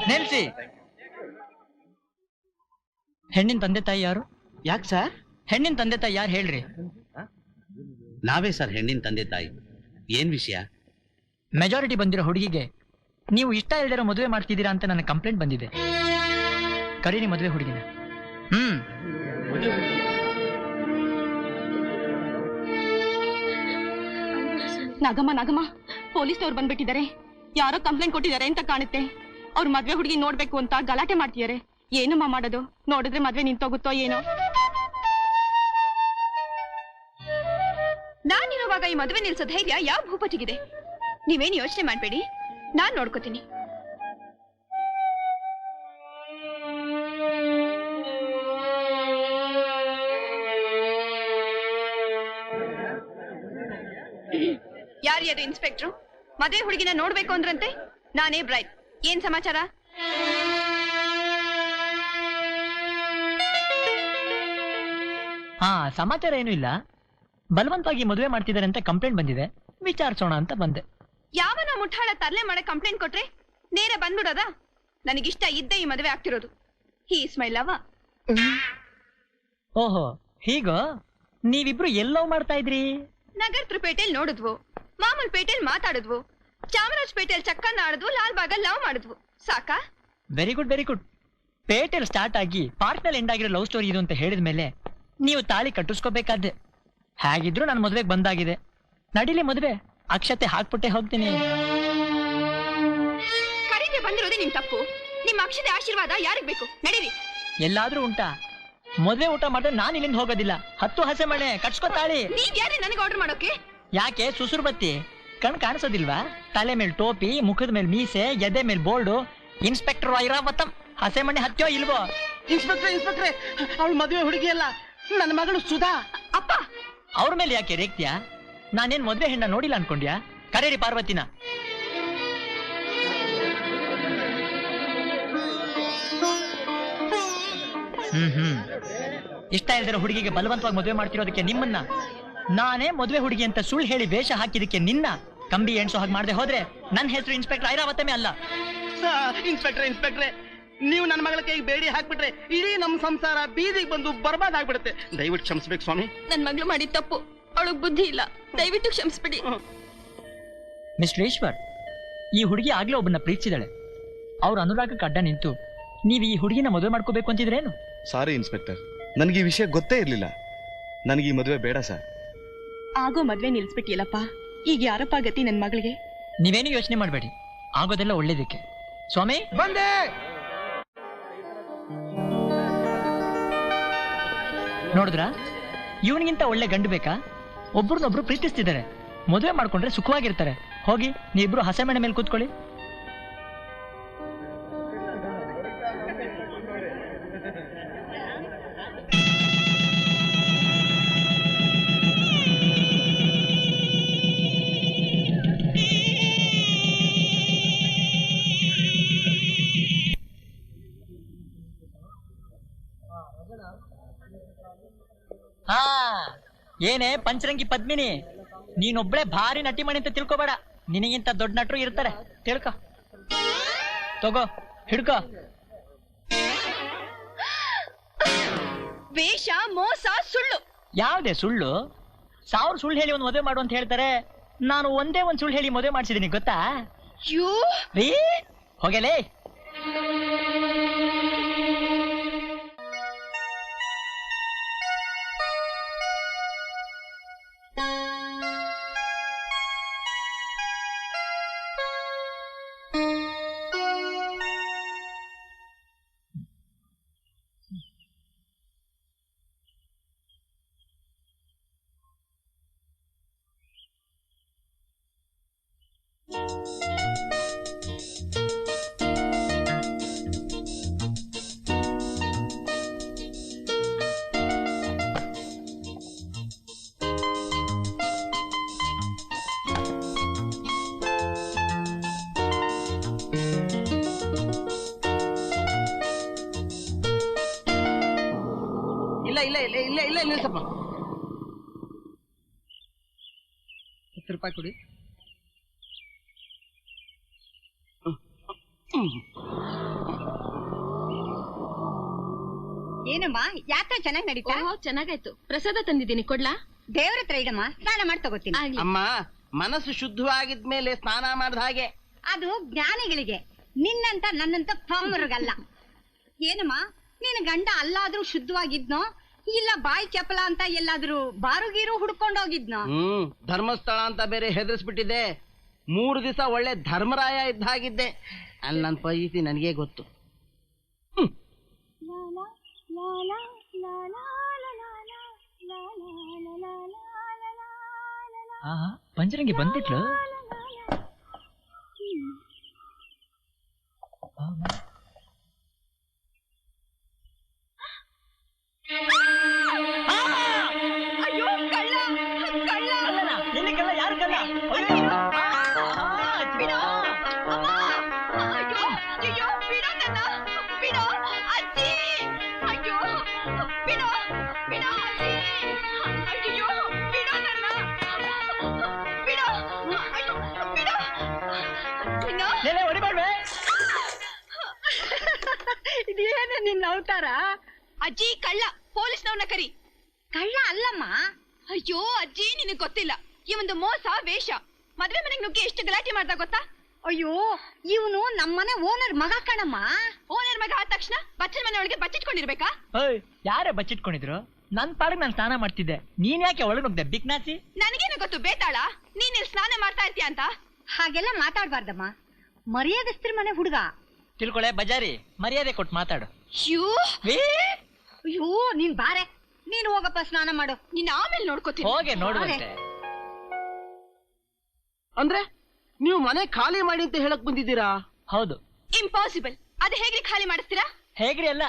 ನಿಲ್ಸಿ. ಹೆಣ್ಣಿನ ತಂದೆ ತಾಯಿ ಯಾರು? ಯಾಕೆ ಸರ್? ಹೆಣ್ಣಿನ ತಂದೆ ತಾಯಿ ಯಾರು ಹೇಳ್ರಿ? ನಾವೇ ಸರ್ ಹೆಣ್ಣಿನ ತಂದೆ ತಾಯಿ. ಏನ್ ವಿಷಯ? ಮೆಜಾರಿಟಿ ಬಂದಿರೋ ಹುಡುಗಿಗೆ ನೀವು ಇಷ್ಟ ಇಲ್ದಿರೋ ಮದುವೆ ಮಾಡ್ತಿದ್ದೀರಾ ಅಂತ ನನ್ನ ಕಂಪ್ಲೇಂಟ್ ಬಂದಿದೆ. ಕರೀರಿ ಮದುವೆ ಹುಡುಗಿನ. ನಾಗಮ್ಮ, ಪೊಲೀಸ್ನವ್ರು ಬಂದ್ಬಿಟ್ಟಿದ್ದಾರೆ. ಯಾರೋ ಕಂಪ್ಲೇಂಟ್ ಕೊಟ್ಟಿದ್ದಾರೆ ಅಂತ ಕಾಣುತ್ತೆ. ಅವ್ರ ಮದ್ವೆ ಹುಡುಗಿ ನೋಡ್ಬೇಕು ಅಂತ ಗಲಾಟೆ ಮಾಡ್ತಿದ್ದಾರೆ. ಏನಮ್ಮ ಮಾಡೋದು? ನೋಡಿದ್ರೆ ಮದ್ವೆ ನಿಂತೋಗುತ್ತೋ ಏನೋ. ನಾನಿರುವಾಗ ಈ ಮದ್ವೆ ನಿಲ್ಸೋ ಧೈರ್ಯ ಯಾವ ಭೂಪತಿಗಿದೆ? ನೀವೇನು ಯೋಚನೆ ಮಾಡ್ಬೇಡಿ, ನಾನ್ ನೋಡ್ಕೋತೀನಿ. ಯಾರ್ಯಾರು ಇನ್ಸ್ಪೆಕ್ಟ್ರು? ಮದ್ವೆ ಹುಡುಗಿನ ನೋಡ್ಬೇಕು ಅಂದ್ರಂತೆ. ನಾನೇ ಬ್ರೈಟ್. ಏನ್ ಸಮಾಚಾರ? ಸಮಾಚಾರ ಏನೂ ಇಲ್ಲ. ಬಲವಂತವಾಗಿ ಮದುವೆ ಮಾಡ್ತಿದ್ದಾರೆ ಅಂತ ಕಂಪ್ಲೇಂಟ್ ಬಂದಿದೆ, ವಿಚಾರಿಸೋಣ ಅಂತ ಬಂದೆ. ಯಾವನ ಮುಠಾಳ ತರ್ಲೆ ಮಾಡೋ ಕಂಪ್ಲೇಂಟ್ ಕೊಟ್ರೆ ನೇರ ಬಂದ್ಬಿಡೋದಾ? ನನಗಿಷ್ಟ ಇದ್ದೇ ಈ ಮದುವೆ ಆಗ್ತಿರೋದು. He is my love. ಓಹೋ, ಹೀಗೋ? ನೀವಿಬ್ರು ಎಲ್ಲೋ ಮಾಡ್ತಾ ಇದ್ರಿ? ನಗರ ಪೇಟೆಲ್ ನೋಡಿದ್ವು, ಮಾಮೂಲ್ ಪೇಟೆಲ್ ಮಾತಾಡಿದ್ವು, ಚಾಮರಾಜ್ ಪೇಟೆಲ್ ಚಕ್ಕನ್ನ ಆಡಿದ್ವು, ಲಾಲ್ ಬಾಗಲ್ ಲವ್ ಮಾಡಿದ್ವು. ಸಾಕಾ? Very good, very good. ಪೇಟೆಲ್ ಸ್ಟಾರ್ಟ್ ಆಗಿ ಪಾರ್ಟ್ನಲ್ಲಿ ಎಂಡ್ ಆಗಿರೋ ಲವ್ ಸ್ಟೋರಿ ಇದು ಅಂತ ಹೇಳಿದ ಮೇಲೆ ನೀವು ತಾಳಿ ಕಟ್ಟಿಸ್ಕೋಬೇಕಾದ್ದೆ. ಹೇಗಿದ್ರು ನನ್ನ ಮದುವೆಗೆ ಬಂದಾಗಿದೆ. ನಡಿಲಿ ಮದುವೆ, ಅಕ್ಷತೆ ಹಾಕ್ಬಿಟ್ಟೆ ಹೋಗ್ತೀನಿ. ಕರೀಗೆ ಬಂದಿರೋದೇ ನಿಮ್ ತಪ್ಪು. ನಿಮ್ಮ ಅಕ್ಷತೆ ಆಶೀರ್ವಾದ ಯಾರಿಗ್ ಬೇಕು? ನಡೀರಿ. ಎಲ್ಲಾದ್ರೂ ಉಂಟಾ? ಮದುವೆ ಊಟ ಮಾಡಿದ್ರೆ ನಾನು ಇಲ್ಲಿಂದ ಹೋಗೋದಿಲ್ಲ. 10 ಹಸೆ ಮಣೆ ಕಟ್ಸ್ಕೊತಾಳಿ. ನೀವ್ ಯಾರೇ ನನಗೆ ಆರ್ಡರ್ ಮಾಡೋಕೆ? ಯಾಕೆ ಸುಸುರು ಬತ್ತಿ? ಕಣ್ ಕಾಣಿಸೋದಿಲ್ವಾ? ತಲೆ ಮೇಲೆ ಟೋಪಿ, ಮುಖದ ಮೇಲೆ ಮೀಸೆ, ಎದೆ ಮೇಲೆ ಬೋರ್ಡು. ಇನ್ಸ್ಪೆಕ್ಟರ್ ಐರಾವತಂ. ಹಸೆ ಮಣೆ ಹತ್ಯೋ ಇಲ್ವೋ? ಇನ್ಸ್ಪೆಕ್ಟ್ರೆ, ಅವಳು ಮದುವೆ ಹುಡುಗಿ ಅಲ್ಲ, ನನ್ನ ಮಗಳು ಸುಧಾ. ಅಪ್ಪ, ಅವ್ರ ಮೇಲೆ ಯಾಕೆ ರೇಗ್ತ್ಯಾ? ನಾನೇನ್ ಮದ್ವೆ ಹೆಣ್ಣ ನೋಡಿಲ್ಲ ಅನ್ಕೊಂಡ್ಯಾ? ಕರೇರಿ ಪಾರ್ವತಿನ. ಇಷ್ಟ ಇಲ್ದಿರೋ ಹುಡುಗಿಗೆ ಬಲವಂತವಾಗಿ ಮದುವೆ ಮಾಡ್ತಿರೋದಕ್ಕೆ ನಿಮ್ಮನ್ನ, ನಾನೇ ಮದುವೆ ಹುಡುಗಿ ಅಂತ ಸುಳ್ಳು ಹೇಳಿ ವೇಷ ಹಾಕಿದಕ್ಕೆ ನಿನ್ನ ಕಂಬಿ ಎಣ್ಸೋ ಹಾಗೆ ಮಾಡದೆ ಹೋದ್ರೆ ನನ್ನ ಹೆಸರು ಇನ್ಸ್ಪೆಕ್ಟರ್ ಐರಾವತಮೇ ಅಲ್ಲ. ಇನ್ಸ್ಪೆಕ್ಟ್ರೆ, ನೀವು ನನ್ನ ಮಗಳ ಕೈಗೆ ಬೇಡಿ ಹಾಕ್ಬಿಟ್ರೆ ಇಡೀ ನಮ್ಮ ಸಂಸಾರ ಬೀದಿಗೆ ಬಂದು ಬರ್ಬಾದ್ ಆಗ್ಬಿಡುತ್ತೆ. ದಯವಿಟ್ಟು ಕ್ಷಮಿಸ್ಬೇಕು ಸ್ವಾಮಿ. ನನ್ ಮಗಳು ಮಾಡಿದ ತಪ್ಪು. ಅವಳಿಗೆ ಬುದ್ಧಿ ಇಲ್ಲ. ದಯವಿಟ್ಟು ಕ್ಷಮಿಸ್ಬಿಡಿ. ಮಿಸ್ಟರ್ ಈಶ್ವರ್, ಈ ಹುಡುಗಿ ಆಗ್ಲೇ ಒಬ್ಬನ ಪ್ರೀತಿಸಿದಾಳೆ. ಅವ್ರ ಅನುರಾಗಕ್ಕೆ ಅಡ್ಡ ನಿಂತು ನೀವು ಈ ಹುಡುಗಿನ ಮದುವೆ ಮಾಡ್ಕೋಬೇಕು ಅಂತಿದ್ರೇನು? ಸಾರಿ ಇನ್ಸ್ಪೆಕ್ಟರ್, ನನಗೆ ಈ ವಿಷಯ ಗೊತ್ತೇ ಇರ್ಲಿಲ್ಲ. ನನಗೆ ಈ ಮದುವೆ ಬೇಡ ಸರ್. ಆಗೋ ಮದ್ವೆ ನಿಲ್ಸ್ಬಿಟ್ಟಿಯಲ್ಲಪ್ಪ. ಈಗ ಯಾರಪ್ಪ ಗತಿ ನನ್ ಮಗಳಿಗೆ? ನೀವೇನು ಯೋಚನೆ ಮಾಡಬೇಡಿ, ಆಗೋದೆಲ್ಲ ಒಳ್ಳೇದಕ್ಕೆ. ಸ್ವಾಮಿ ಬಂದೆ. ನೋಡಿದ್ರ, ಇವನಿಗಿಂತ ಒಳ್ಳೆ ಗಂಡು ಬೇಕಾ? ಒಬ್ರನ್ನೊಬ್ರು ಪ್ರೀತಿಸ್ತಿದ್ದಾರೆ, ಮದುವೆ ಮಾಡ್ಕೊಂಡ್ರೆ ಸುಖವಾಗಿರ್ತಾರೆ. ಹೋಗಿ ನೀವಿಬ್ರು ಹಸೆ ಮಣೆ ಮೇಲೆ ಕೂತ್ಕೊಳ್ಳಿ. ಏನೇ ಪಂಚರಂಗಿ ಪದ್ಮಿನಿ, ನೀನೊಬ್ಳೆ ಭಾರಿ ನಟಿಮಣಿ ಅಂತ ತಿಳ್ಕೊಬೇಡ. ನಿನಗಿಂತ ದೊಡ್ಡ ನಟರು ಇರ್ತಾರೆ, ತಿಳ್ಕೊ. ತಗೋ, ಹಿಡ್ಕೋ. ವೇಷ, ಮೋಸ, ಸುಳ್ಳು. ಯಾವ್ದೇ ಸುಳ್ಳು? 1000 ಸುಳ್ಳು ಹೇಳಿ ಒಂದು ಮದುವೆ ಮಾಡು ಅಂತ ಹೇಳ್ತಾರೆ. ನಾನು ಒಂದೇ ಒಂದು ಸುಳ್ಳು ಹೇಳಿ ಮದುವೆ ಮಾಡಿಸಿದೀನಿ, ಗೊತ್ತಾ? ರೀ ಹೋಗಲೇ. ಇಲ್ಲ ನಿಲ್ಸಪ್ಪ. 10 ರೂಪಾಯಿ ಕೊಡಿ. ಏನಮ್ಮ ಯಾತ್ರೆ ಚೆನ್ನಾಗಿ ನಡೀತಾ? ಚೆನ್ನಾಗಾಯ್ತು. ಪ್ರಸಾದ ತಂದಿದ್ದೀನಿ, ಕೊಡ್ಲಾ? ದೇವ್ರ ಹತ್ರ ಇಡಮ್ಮ, ಸ್ನಾನ ಮಾಡಿ ತಗೋತೀನಿ. ಅಮ್ಮ, ಮನಸ್ಸು ಶುದ್ಧವಾಗಿದ್ಮೇಲೆ ಸ್ನಾನ ಮಾಡಿದ ಹಾಗೆ. ಅದು ಜ್ಞಾನಿಗಳಿಗೆ, ನಿನ್ನಂತ ನನ್ನಂತ ಪಾಮರಗಲ್ಲ. ಏನಮ್ಮ, ನಿನ್ನ ಗಂಡ ಅಲ್ಲಾದ್ರೂ ಶುದ್ಧವಾಗಿದ್ನೋ ಇಲ್ಲ ಬಾಯಿ ಚಪಲ ಅಂತ ಎಲ್ಲಾದ್ರೂ ಬಾರುಗೀರು ಹುಡ್ಕೊಂಡೋಗಿದ್ನೋ? ಧರ್ಮಸ್ಥಳ ಅಂತ ಬೇರೆ ಹೆದರ್ಸ್ಬಿಟ್ಟಿದೆ. 3 ದಿವಸ ಒಳ್ಳೆ ಧರ್ಮರಾಯ ಇದ್ದ ಹಾಗಿದ್ದೆ. ಅಲ್ಲಿ ನನ್ನ ಪರಿಸ್ಥಿತಿ ನನಗೆ ಗೊತ್ತು. ಪಂಚರಂಗಿ ಬಂದ್ಬಿಟ್ಲು. ಅಯ್ಯೋ ಕಳ್ಳ, ಕಳ್ಳ! ಎಲ್ಲಿ ಕಳ್ಳ? ಯಾರು ಕಳ್ಳ? ಬಿಡೋ! ಅಮ್ಮ! ಅಯ್ಯೋ, ಅಯ್ಯೋ, ಬಿಡೋ ನನ್ನ! ಬಿಡೋ! ಅಜ್ಜಿ! ಅಯ್ಯೋ, ಬಿಡೋ! ಬಿಡೋ ಅಜ್ಜಿ! ಅಯ್ಯೋ, ಬಿಡೋ ನನ್ನ! ಬಿಡೋ! ಅಯ್ಯೋ, ಬಿಡೋ! ಚಿನ್ನ! ಹೊಡಿಬಾರ್ವೆ. ಇದೇನು ನಿನ್ನ ಅವತಾರ? ಅಜ್ಜಿ ಕಳ್ಳ, ಪೊಲೀಸ್ನವ್ರನ್ನ ಕರಿ. ಕಳ್ಳ ಅಲ್ಲಮ್ಮ. ಅಯ್ಯೋ ಅಜ್ಜಿ, ನಿನಗ್ ಗೊತ್ತಿಲ್ಲ, ಇವೊಂದು ಮೋಸ ವೇಷ. ಮದ್ವೆ ಮನೆಗ್ ನುಗ್ಗಿ ಎಷ್ಟು ಗಲಾಟೆ ಮಾಡ್ದ ಗೊತ್ತಾ? ಅಯ್ಯೋ, ಇವನು ನಮ್ಮನೆ ಓನರ್ ಮಗ ಕಣಮ್ಮ. ಓನರ್ ಮಗ ಆದ ತಕ್ಷಣ ಬಚ್ಚನ ಮನೆ ಒಳಗೆ ಬಚ್ಚಿಟ್ಕೊಂಡಿರ್ಬೇಕಾ? ಯಾರೇ ಬಚ್ಚಿಟ್ಕೊಂಡಿದ್ರು? ನನ್ ಪಾಡಿಗೆ ನಾನು ಸ್ನಾನ ಮಾಡ್ತಿದ್ದೆ, ನೀನ್ ಯಾಕೆ ಒಳಗೆ ನುಗ್ದೆ ಬಿಕ್ನಾಸಿ? ನನಗೇನು ಗೊತ್ತು ಬೇತಾಳ, ನೀನ್ ಇಲ್ಲಿ ಸ್ನಾನ ಮಾಡ್ತಾ ಇರ್ತೀಯ ಅಂತ. ಹಾಗೆಲ್ಲ ಮಾತಾಡ್ಬಾರ್ದಮ್ಮ, ಮರ್ಯಾದಸ್ತ್ರ ಮನೆ ಹುಡುಗ. ತಿಳ್ಕೊಳೆ ಬಜಾರಿ, ಮರ್ಯಾದೆ ಕೊಟ್ಟು ಮಾತಾಡು. ಅಯ್ಯೋ ನೀನ್ ಬಾರೆ, ನೀನು ಹೋಗಪ್ಪ ಸ್ನಾನ ಮಾಡು. ನೀನ್ ಆಮೇಲೆ ನೋಡ್ಕೋತೀನಿ. ಹೋಗೆ ನೋಡುವಂತೆ. ಅಂದ್ರೆ ನೀವು ಮನೆ ಖಾಲಿ ಮಾಡಿ ಅಂತ ಹೇಳಕ್ ಬಂದಿದ್ದೀರಾ? ಹೌದು. ಇಂಪಾಸಿಬಲ್. ಅದು ಹೇಗ್ರಿ ಖಾಲಿ ಮಾಡಿಸ್ತೀರಾ? ಹೇಗ್ರಿ ಅಲ್ಲ,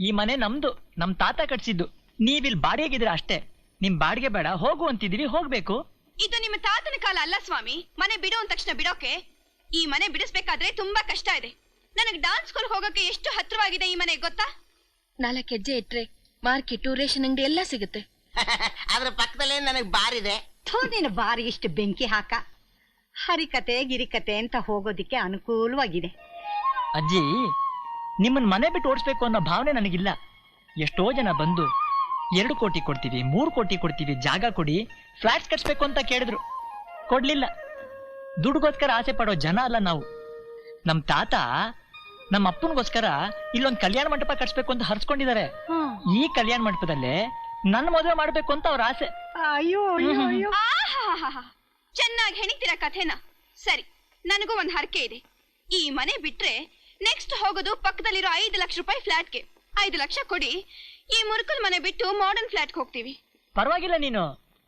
ಈ ಮನೆ ನಮ್ದು, ನಮ್ ತಾತ ಕಟ್ಸಿದ್ದು. ನೀವಿಲ್ ಬಾಡಿಗೆಗಿದ್ರ ಅಷ್ಟೇ. ನಿಮ್ ಬಾಡಿಗೆ ಬೇಡ, ಹೋಗು ಅಂತಿದೀವಿ, ಹೋಗ್ಬೇಕು. ಇದು ನಿಮ್ಮ ತಾತನ ಕಾಲ ಅಲ್ಲ ಸ್ವಾಮಿ. ಮನೆ ಬಿಡು ಅಂದ ತಕ್ಷಣ ಬಿಡೋಕೆ. ಈ ಮನೆ ಬಿಡಿಸ್ಬೇಕಾದ್ರೆ ತುಂಬಾ ಕಷ್ಟ ಇದೆ. ನನಗ್ ಡಾನ್ಸ್ ಸ್ಕೂಲ್ ಹೋಗಕ್ಕೆ ಎಷ್ಟು ಹತ್ರವಾಗಿದೆ ಈ ಮನೆ ಗೊತ್ತಾ? 4 ಹೆಜ್ಜೆ ಇಟ್ರೆ ಮಾರ್ಕೆಟ್, ರೇಷನ್ ಅಂಗಡಿ ಎಲ್ಲ ಸಿಗುತ್ತೆ. ಅದ್ರ ಪಕ್ಕದಲ್ಲೇ ನನಗ್ ಬಾರಿದೆ. ನೀನು ಬಾರಿ ಇಷ್ಟು ಬೆಂಕಿ ಹಾಕ. ಹರಿಕತೆ ಗಿರಿಕತೆ ಅಂತ ಹೋಗೋದಿಕ್ಕೆ ಅನುಕೂಲವಾಗಿದೆ. ಅಜ್ಜಿ, ನಿಮ್ಮನ್ ಮನೆ ಬಿಟ್ಟು ಓಡಿಸ್ಬೇಕು ಅನ್ನೋ ಭಾವನೆ ನನಗಿಲ್ಲ. ಎಷ್ಟೋ ಜನ ಬಂದು 2 ಕೋಟಿ ಕೊಡ್ತೀವಿ, 3 ಕೋಟಿ ಕೊಡ್ತೀವಿ, ಜಾಗ ಕೊಡಿ, ಫ್ಲಾಟ್ಸ್ ಕಟ್ಸ್ಬೇಕು ಅಂತ ಕೇಳಿದ್ರು, ಕೊಡ್ಲಿಲ್ಲ. ದುಡ್ಡುಗೋಸ್ಕರ ಆಸೆ ಪಡೋ ಜನ ಅಲ್ಲ ನಾವು. ನಮ್ ತಾತ ನಮ್ಮ ಅಪ್ಪನಿಗೋಸ್ಕರ ಇಲ್ಲೊಂದ್ ಕಲ್ಯಾಣ ಮಂಟಪ ಕಟ್ಸ್ಬೇಕು ಅಂತ ಹರ್ಸ್ಕೊಂಡಿದ್ದಾರೆ. ಈ ಕಲ್ಯಾಣ ಮಂಟಪದಲ್ಲೇ ನನ್ನ ಮದುವೆ ಮಾಡ್ಬೇಕು ಅಂತ ಅವ್ರ ಆಸೆ. ಅಯ್ಯೋ ಅಯ್ಯೋ ಅಯ್ಯೋ, ಚೆನ್ನಾಗಿ ಹೆಣಿತೀರಾ ಕಥೆನ. ಸರಿ, ನನಗೂ ಒಂದ್ ಹರಕೆ ಇದೆ. ಈ ಮನೆ ಬಿಟ್ರೆ ನೆಕ್ಸ್ಟ್ ಹೋಗೋದು ಪಕ್ಕದಲ್ಲಿರೋ 5 ಲಕ್ಷ ರೂಪಾಯಿ ಫ್ಲಾಟ್ಗೆ. 5 ಲಕ್ಷ ಕೊಡಿ, ಈ ಮುರುಕಲ್ ಮನೆ ಬಿಟ್ಟು ಮಾಡರ್ನ್ ಫ್ಲಾಟ್ಗೆ ಹೋಗ್ತೀವಿ. ಪರವಾಗಿಲ್ಲ, ನೀನು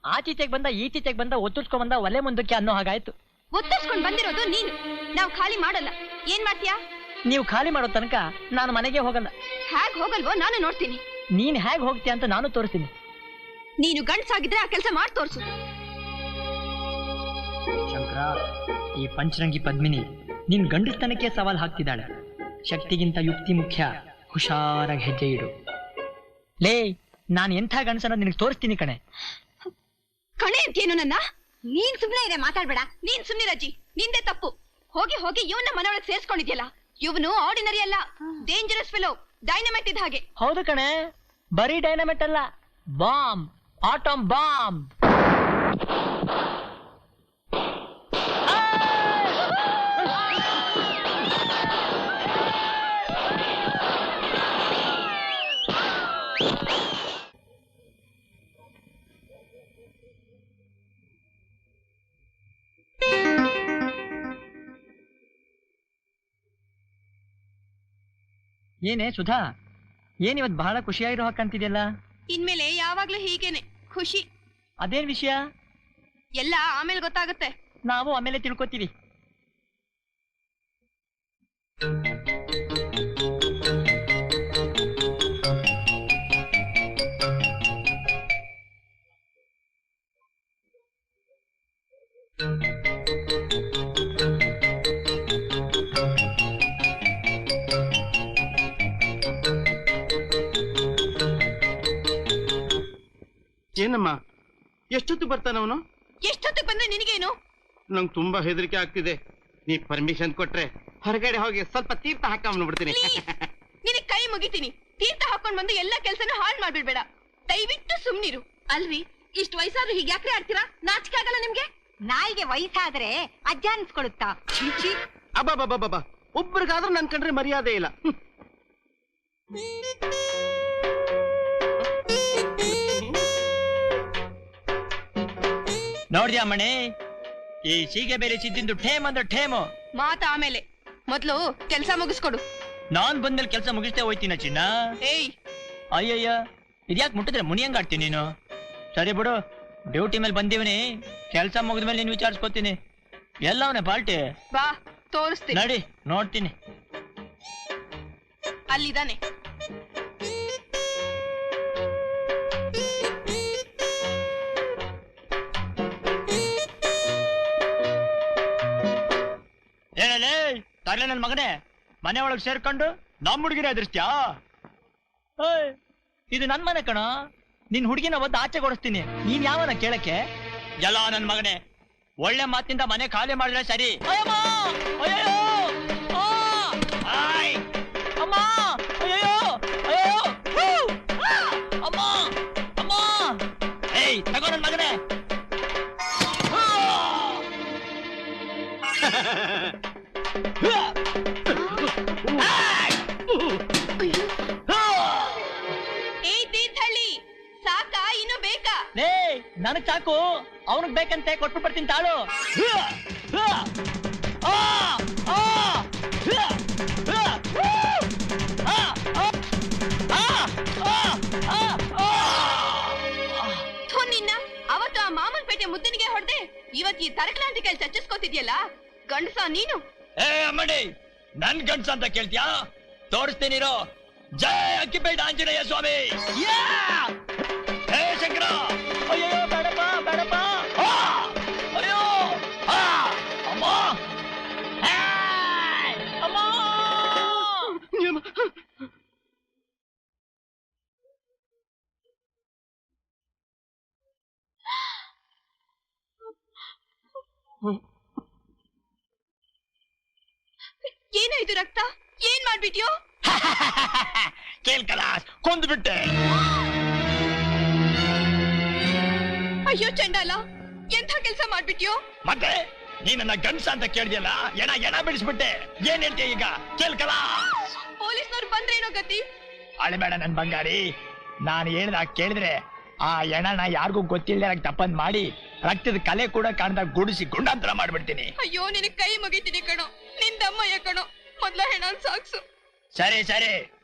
ಆಚೀಚೆಗೆ ಬಂದ ಈಚೀಚೆಗೆ ಬಂದ ಒತ್ತುಸ್ಕೊಂಡ್ ಬಂದ ಒಲೆ ಮುಂದಕ್ಕೆ ಅನ್ನೋ ಹಾಗಾಯ್ತು. ಒತ್ತಿಸ್ಕೊಂಡ್ ಬಂದಿರೋದು ನೀನು, ನಾವು ಖಾಲಿ ಮಾಡಲ್ಲ. ಏನ್ ಮಾಡ್ತೀಯಾ? ನೀವು ಖಾಲಿ ಮಾಡೋ ತನಕ ನಾನು ಮನೆಗೆ ಹೋಗಲ್ಲ. ಹೇಗ್ ಹೋಗಲ್ವೋ ನಾನು ನೋಡ್ತೀನಿ. ನೀನ್ ಹೇಗ್ ಹೋಗ್ತೀಯ ಅಂತ ನಾನು ತೋರಿಸ್ತೀನಿ. ನೀನು ಗಂಡ್ಸಾಗಿದ್ರೆ ಆ ಕೆಲಸ ಮಾಡಿ ತೋರ್ಸು. ಶಂಕರ, ಈ ಪಂಚರಂಗಿ ಪದ್ಮಿನಿ ನಿನ್ ಗಂಡಸ್ತನಕ್ಕೆ ಸವಾಲ್ ಹಾಕ್ತಿದ್ದಾಳೆ. ಶಕ್ತಿಗಿಂತ ಯುಕ್ತಿ ಮುಖ್ಯ, ಹುಷಾರಾಗಿ ಹೆಜ್ಜೆ ಇಡು. ಲೇ, ನಾನ್ ಎಂಥ ಗಂಡಸನ್ನ ನಿನಗೆ ತೋರಿಸ್ತೀನಿ ಕಣೆ. ಕಣೆ ಅಂತೇನು ನನ್ನ? ನೀನ್ ಸುಮ್ನೆ ಇದೆ, ಮಾತಾಡ್ಬೇಡ. ನೀನ್ ಸುಮ್ನಿರಜ್ಜಿ, ನಿಂದೆ ತಪ್ಪು. ಹೋಗಿ ಹೋಗಿ ಇವನ್ನ ಮನೆಯೊಳಗೆ ಸೇರ್ಸ್ಕೊಂಡಿದ್ಯಲ್ಲ. ಇವನು ಆರ್ಡಿನರಿ ಅಲ್ಲ, ಡೇಂಜರಸ್ ಫೆಲೋ, ಡೈನಮೈಟ್ ಇದ್ದ ಹಾಗೆ. ಹೌದು ಕಣೆ, ಬರೀ ಡೈನಮೈಟ್ ಅಲ್ಲ, ಬಾಂಬ್, ಆಟಮ್ ಬಾಂಬ್. ಏನೇ ಸುಧಾ, ಏನಿವತ್ ಬಹಳ ಖುಷಿಯಾಗಿರೋ ಹಾಕಂತಿದ್ಯಲ್ಲ? ಇನ್ಮೇಲೆ ಯಾವಾಗ್ಲೂ ಹೀಗೇನೆ ಖುಷಿ. ಅದೇನ್ ವಿಷಯ? ಎಲ್ಲ ಆಮೇಲೆ ಗೊತ್ತಾಗುತ್ತೆ. ನಾವು ಆಮೇಲೆ ತಿಳ್ಕೊತೀವಿ. ಏನಮ್ಮ, ಎಷ್ಟೊತ್ತು ಬರ್ತಾನ ಅವನು? ಎಷ್ಟೊತ್ತಿಗೆ ಬಂದ್ರೆ ನಿನಗೇನು? ನಂಗೆ ತುಂಬಾ ಹೆದರಿಕೆ ಆಗ್ತಿದೆ. ನೀ ಪರ್ಮಿಷನ್ ಕೊಟ್ರೆ ಹೊರಗಡೆ ಹೋಗಿ ಸ್ವಲ್ಪ ತೀರ್ಥ ಹಾಕೊಂಡ್ಬಿಡ್ತೀನಿ. ನಿನಗೆ ಕೈ ಮುಗಿತೀನಿ. ತೀರ್ಥ ಹಾಕೊಂಡ್ ಬಂದು ಎಲ್ಲಾ ಕೆಲ್ಸನೂ ಹಾಳು ಮಾಡ್ಬಿಡ್ಬೇಡ. ದಯವಿಟ್ಟು ಸುಮ್ನಿರು. ಅಲ್ರಿ, ಇಷ್ಟು ವಯಸ್ಸಾದ್ರೂ ಹೀಗೆ ಯಾಕ್ರೆ ಆಡ್ತೀರಾ? ನಾಚಿಕೆ ಆಗಲ್ಲ ನಿಮ್ಗೆ? ನಾಯಿಗೆ ವಯಸ್ಸಾದ್ರೆ ಅಜ್ಜ ಅನ್ಸ್ಕೊಳುತ್ತಾ? ಚಿಂಚಿ ಅಬ್ಬಬ್ಬಬ್ಬಬ್ಬ, ಒಬ್ರಿಗಾದ್ರೂ ನನ್ ಕಂಡ್ರೆ ಮರ್ಯಾದೆ ಇಲ್ಲ. ನೋಡ್ದ್ಯಾ ಮಣಿ, ಈ ಸೀಗೆ ಬೇರೆ ಸಿದ್ದಿಂದು ಠೇಮ್ ಅಂದ್ರೆ ಠೇಮು. ಮಾತ ಆಮೇಲೆ, ಮೊದ್ಲು ಕೆಲ್ಸ ಮುಗಿಸ್ಕೊಡು. ನಾನ್ ಬಂದ್ಮೇಲೆ ಕೆಲಸ ಮುಗಿಸ್ತೇ ಹೋಯ್ತೀನ ಚಿನ್ನ. ಏಯ್, ಅಯ್ಯಯ್ಯ, ಇದ್ಯಾಕ್ ಮುಟ್ಟಿದ್ರೆ ಮುನಿಯಂಗ್ ಆಡ್ತೀನಿ ನೀನು. ಸರಿ ಬಿಡು, ಡ್ಯೂಟಿ ಮೇಲೆ ಬಂದೀವನಿ, ಕೆಲ್ಸ ಮುಗಿದ್ಮೇಲೆ ನೀನು ವಿಚಾರಿಸ್ಕೊತೀನಿ. ಎಲ್ಲವನೇ ಪಾಲ್ಟಿ? ಬಾ ತೋರಿಸ್ತೀನಿ. ನಡಿ ನೋಡ್ತೀನಿ. ಅಲ್ಲಿದ್ದಾನೆ. ಹೇಳಲೇ ತರ್ಲೆ ನನ್ ಮಗನೇ, ಮನೆ ಒಳಗ್ ಸೇರ್ಕೊಂಡು ನಮ್ ಹುಡುಗಿನ ಎದುರಿಸ್ತ್ಯಾ? ಇದು ನನ್ ಮನೆ ಕಣ, ನಿನ್ ಹುಡುಗಿನ ಒದ್ದು ಆಚೆ ಕೊಡಿಸ್ತೀನಿ. ನೀನ್ ಯಾವನ ಕೇಳಕ್ಕೆ? ಎಲ್ಲ ನನ್ ಮಗನೇ, ಒಳ್ಳೆ ಮಾತಿಂದ ಮನೆ ಖಾಲಿ ಮಾಡಿದ್ರೆ ಸರಿ. ಅಯ್ಯಮ್ಮ, ಅಯ್ಯಯ್ಯೋ, ಆಯ್, ಅಮ್ಮ, ಅಯ್ಯಯ್ಯೋ, ಅಯ್ಯೋ, ಅಮ್ಮ, ಅಮ್ಮ, ಏಯ್ ತಗೋ ನನ್ ಮಗನೇ. ಏಯ್ ತೀರ್ಥಹಳ್ಳಿ, ಸಾಕಾ ಇನ್ನು ಬೇಕಾ? ಲೇ, ನನಗ್ ಸಾಕು, ಅವನಿಗೆ ಬೇಕಂತೆ ಕೊಟ್ಟು ಬರ್ತೀನಿ ತಾಳು. ನಿನ್ನ ಅವತ್ತು ಆ ಮಾಮನ್ ಪೇಟೆ ಮುದ್ದನಿಗೆ ಹೊಡೆದೆ, ಇವತ್ತು ಈ ತರಕ್ರಾಂತಿ ಕೈ ಚಚ್ಚಿಸ್ಕೋತಿದ್ಯಲ್ಲ, ಗಂಡಸ ನೀನು. ಏ ಅಮ್ಮಡಿ, ನನ್ ಗಂಡ್ಸ ಅಂತ ಕೇಳ್ತೀಯಾ? ತೋರಿಸ್ತೀನಿರೋ. ಜಯ ಅಕ್ಕಿಪೇಟ ಆಂಜನೇಯ ಸ್ವಾಮಿ. ಹೇ ಶಂಕರ, ಅಯ್ಯೋ ಬೇಡಪ್ಪ ಬೇಡಪ್ಪ, ಅಯ್ಯೋ ಅಮ್ಮ, ಅಮ್ಮ. ಏನಾಯ್ತು ರಕ್ತ? ಏನ್ ಮಾಡ್ಬಿಟ್ಯೋ? ಕೇಳ್ಕಲಾಸ್, ಕೊಂದು ಬಿಟ್ಟೆ. ಅಯ್ಯೋ ಚಂಡಾಲ, ಎಂಥ ಕೆಲ್ಸ ಮಾಡ್ಬಿಟ್ಯೋ? ಮತ್ತೆ ನೀ ನನ್ನ ಗಂಡ್ಸ ಅಂತ ಕೇಳಿದ್ಯಲ್ಲ, ಎಣ ಬಿಡಿಸ್ಬಿಟ್ಟೆ. ಏನ್ ಹೇಳ್ತೀಯ ಈಗ? ಕೇಳ್ಕಲಾಸ್. ಪೊಲೀಸ್ನವ್ರು ಬಂದ್ರೇನೋ ಗತಿ? ಅಳಬೇಡ ನನ್ ಬಂಗಾರಿ, ನಾನು ಹೇಳ್ದಾಗ ಕೇಳಿದ್ರೆ ಆ ಎಣನ ಯಾರಿಗೂ ಗೊತ್ತಿಲ್ಲದೆ ತಪ್ಪಂದ್ ಮಾಡಿ ರಕ್ತದ ಕಲೆ ಕೂಡ ಕಾಣ್ದಾಗ ಗುಡಿಸಿ ಗುಂಡಾಂತರ ಮಾಡ್ಬಿಡ್ತೀನಿ. ಅಯ್ಯೋ ನಿನಗ್ ಕೈ ಮುಗಿತೀನಿ ಕಣೋ, ನಿಂದಮ್ಮಯ್ಯ ಕಣೋ, ಮೊದ್ಲ ಹೆಣನ್ ಸಾಕ್ಸು. ಸರಿ ಸರಿ,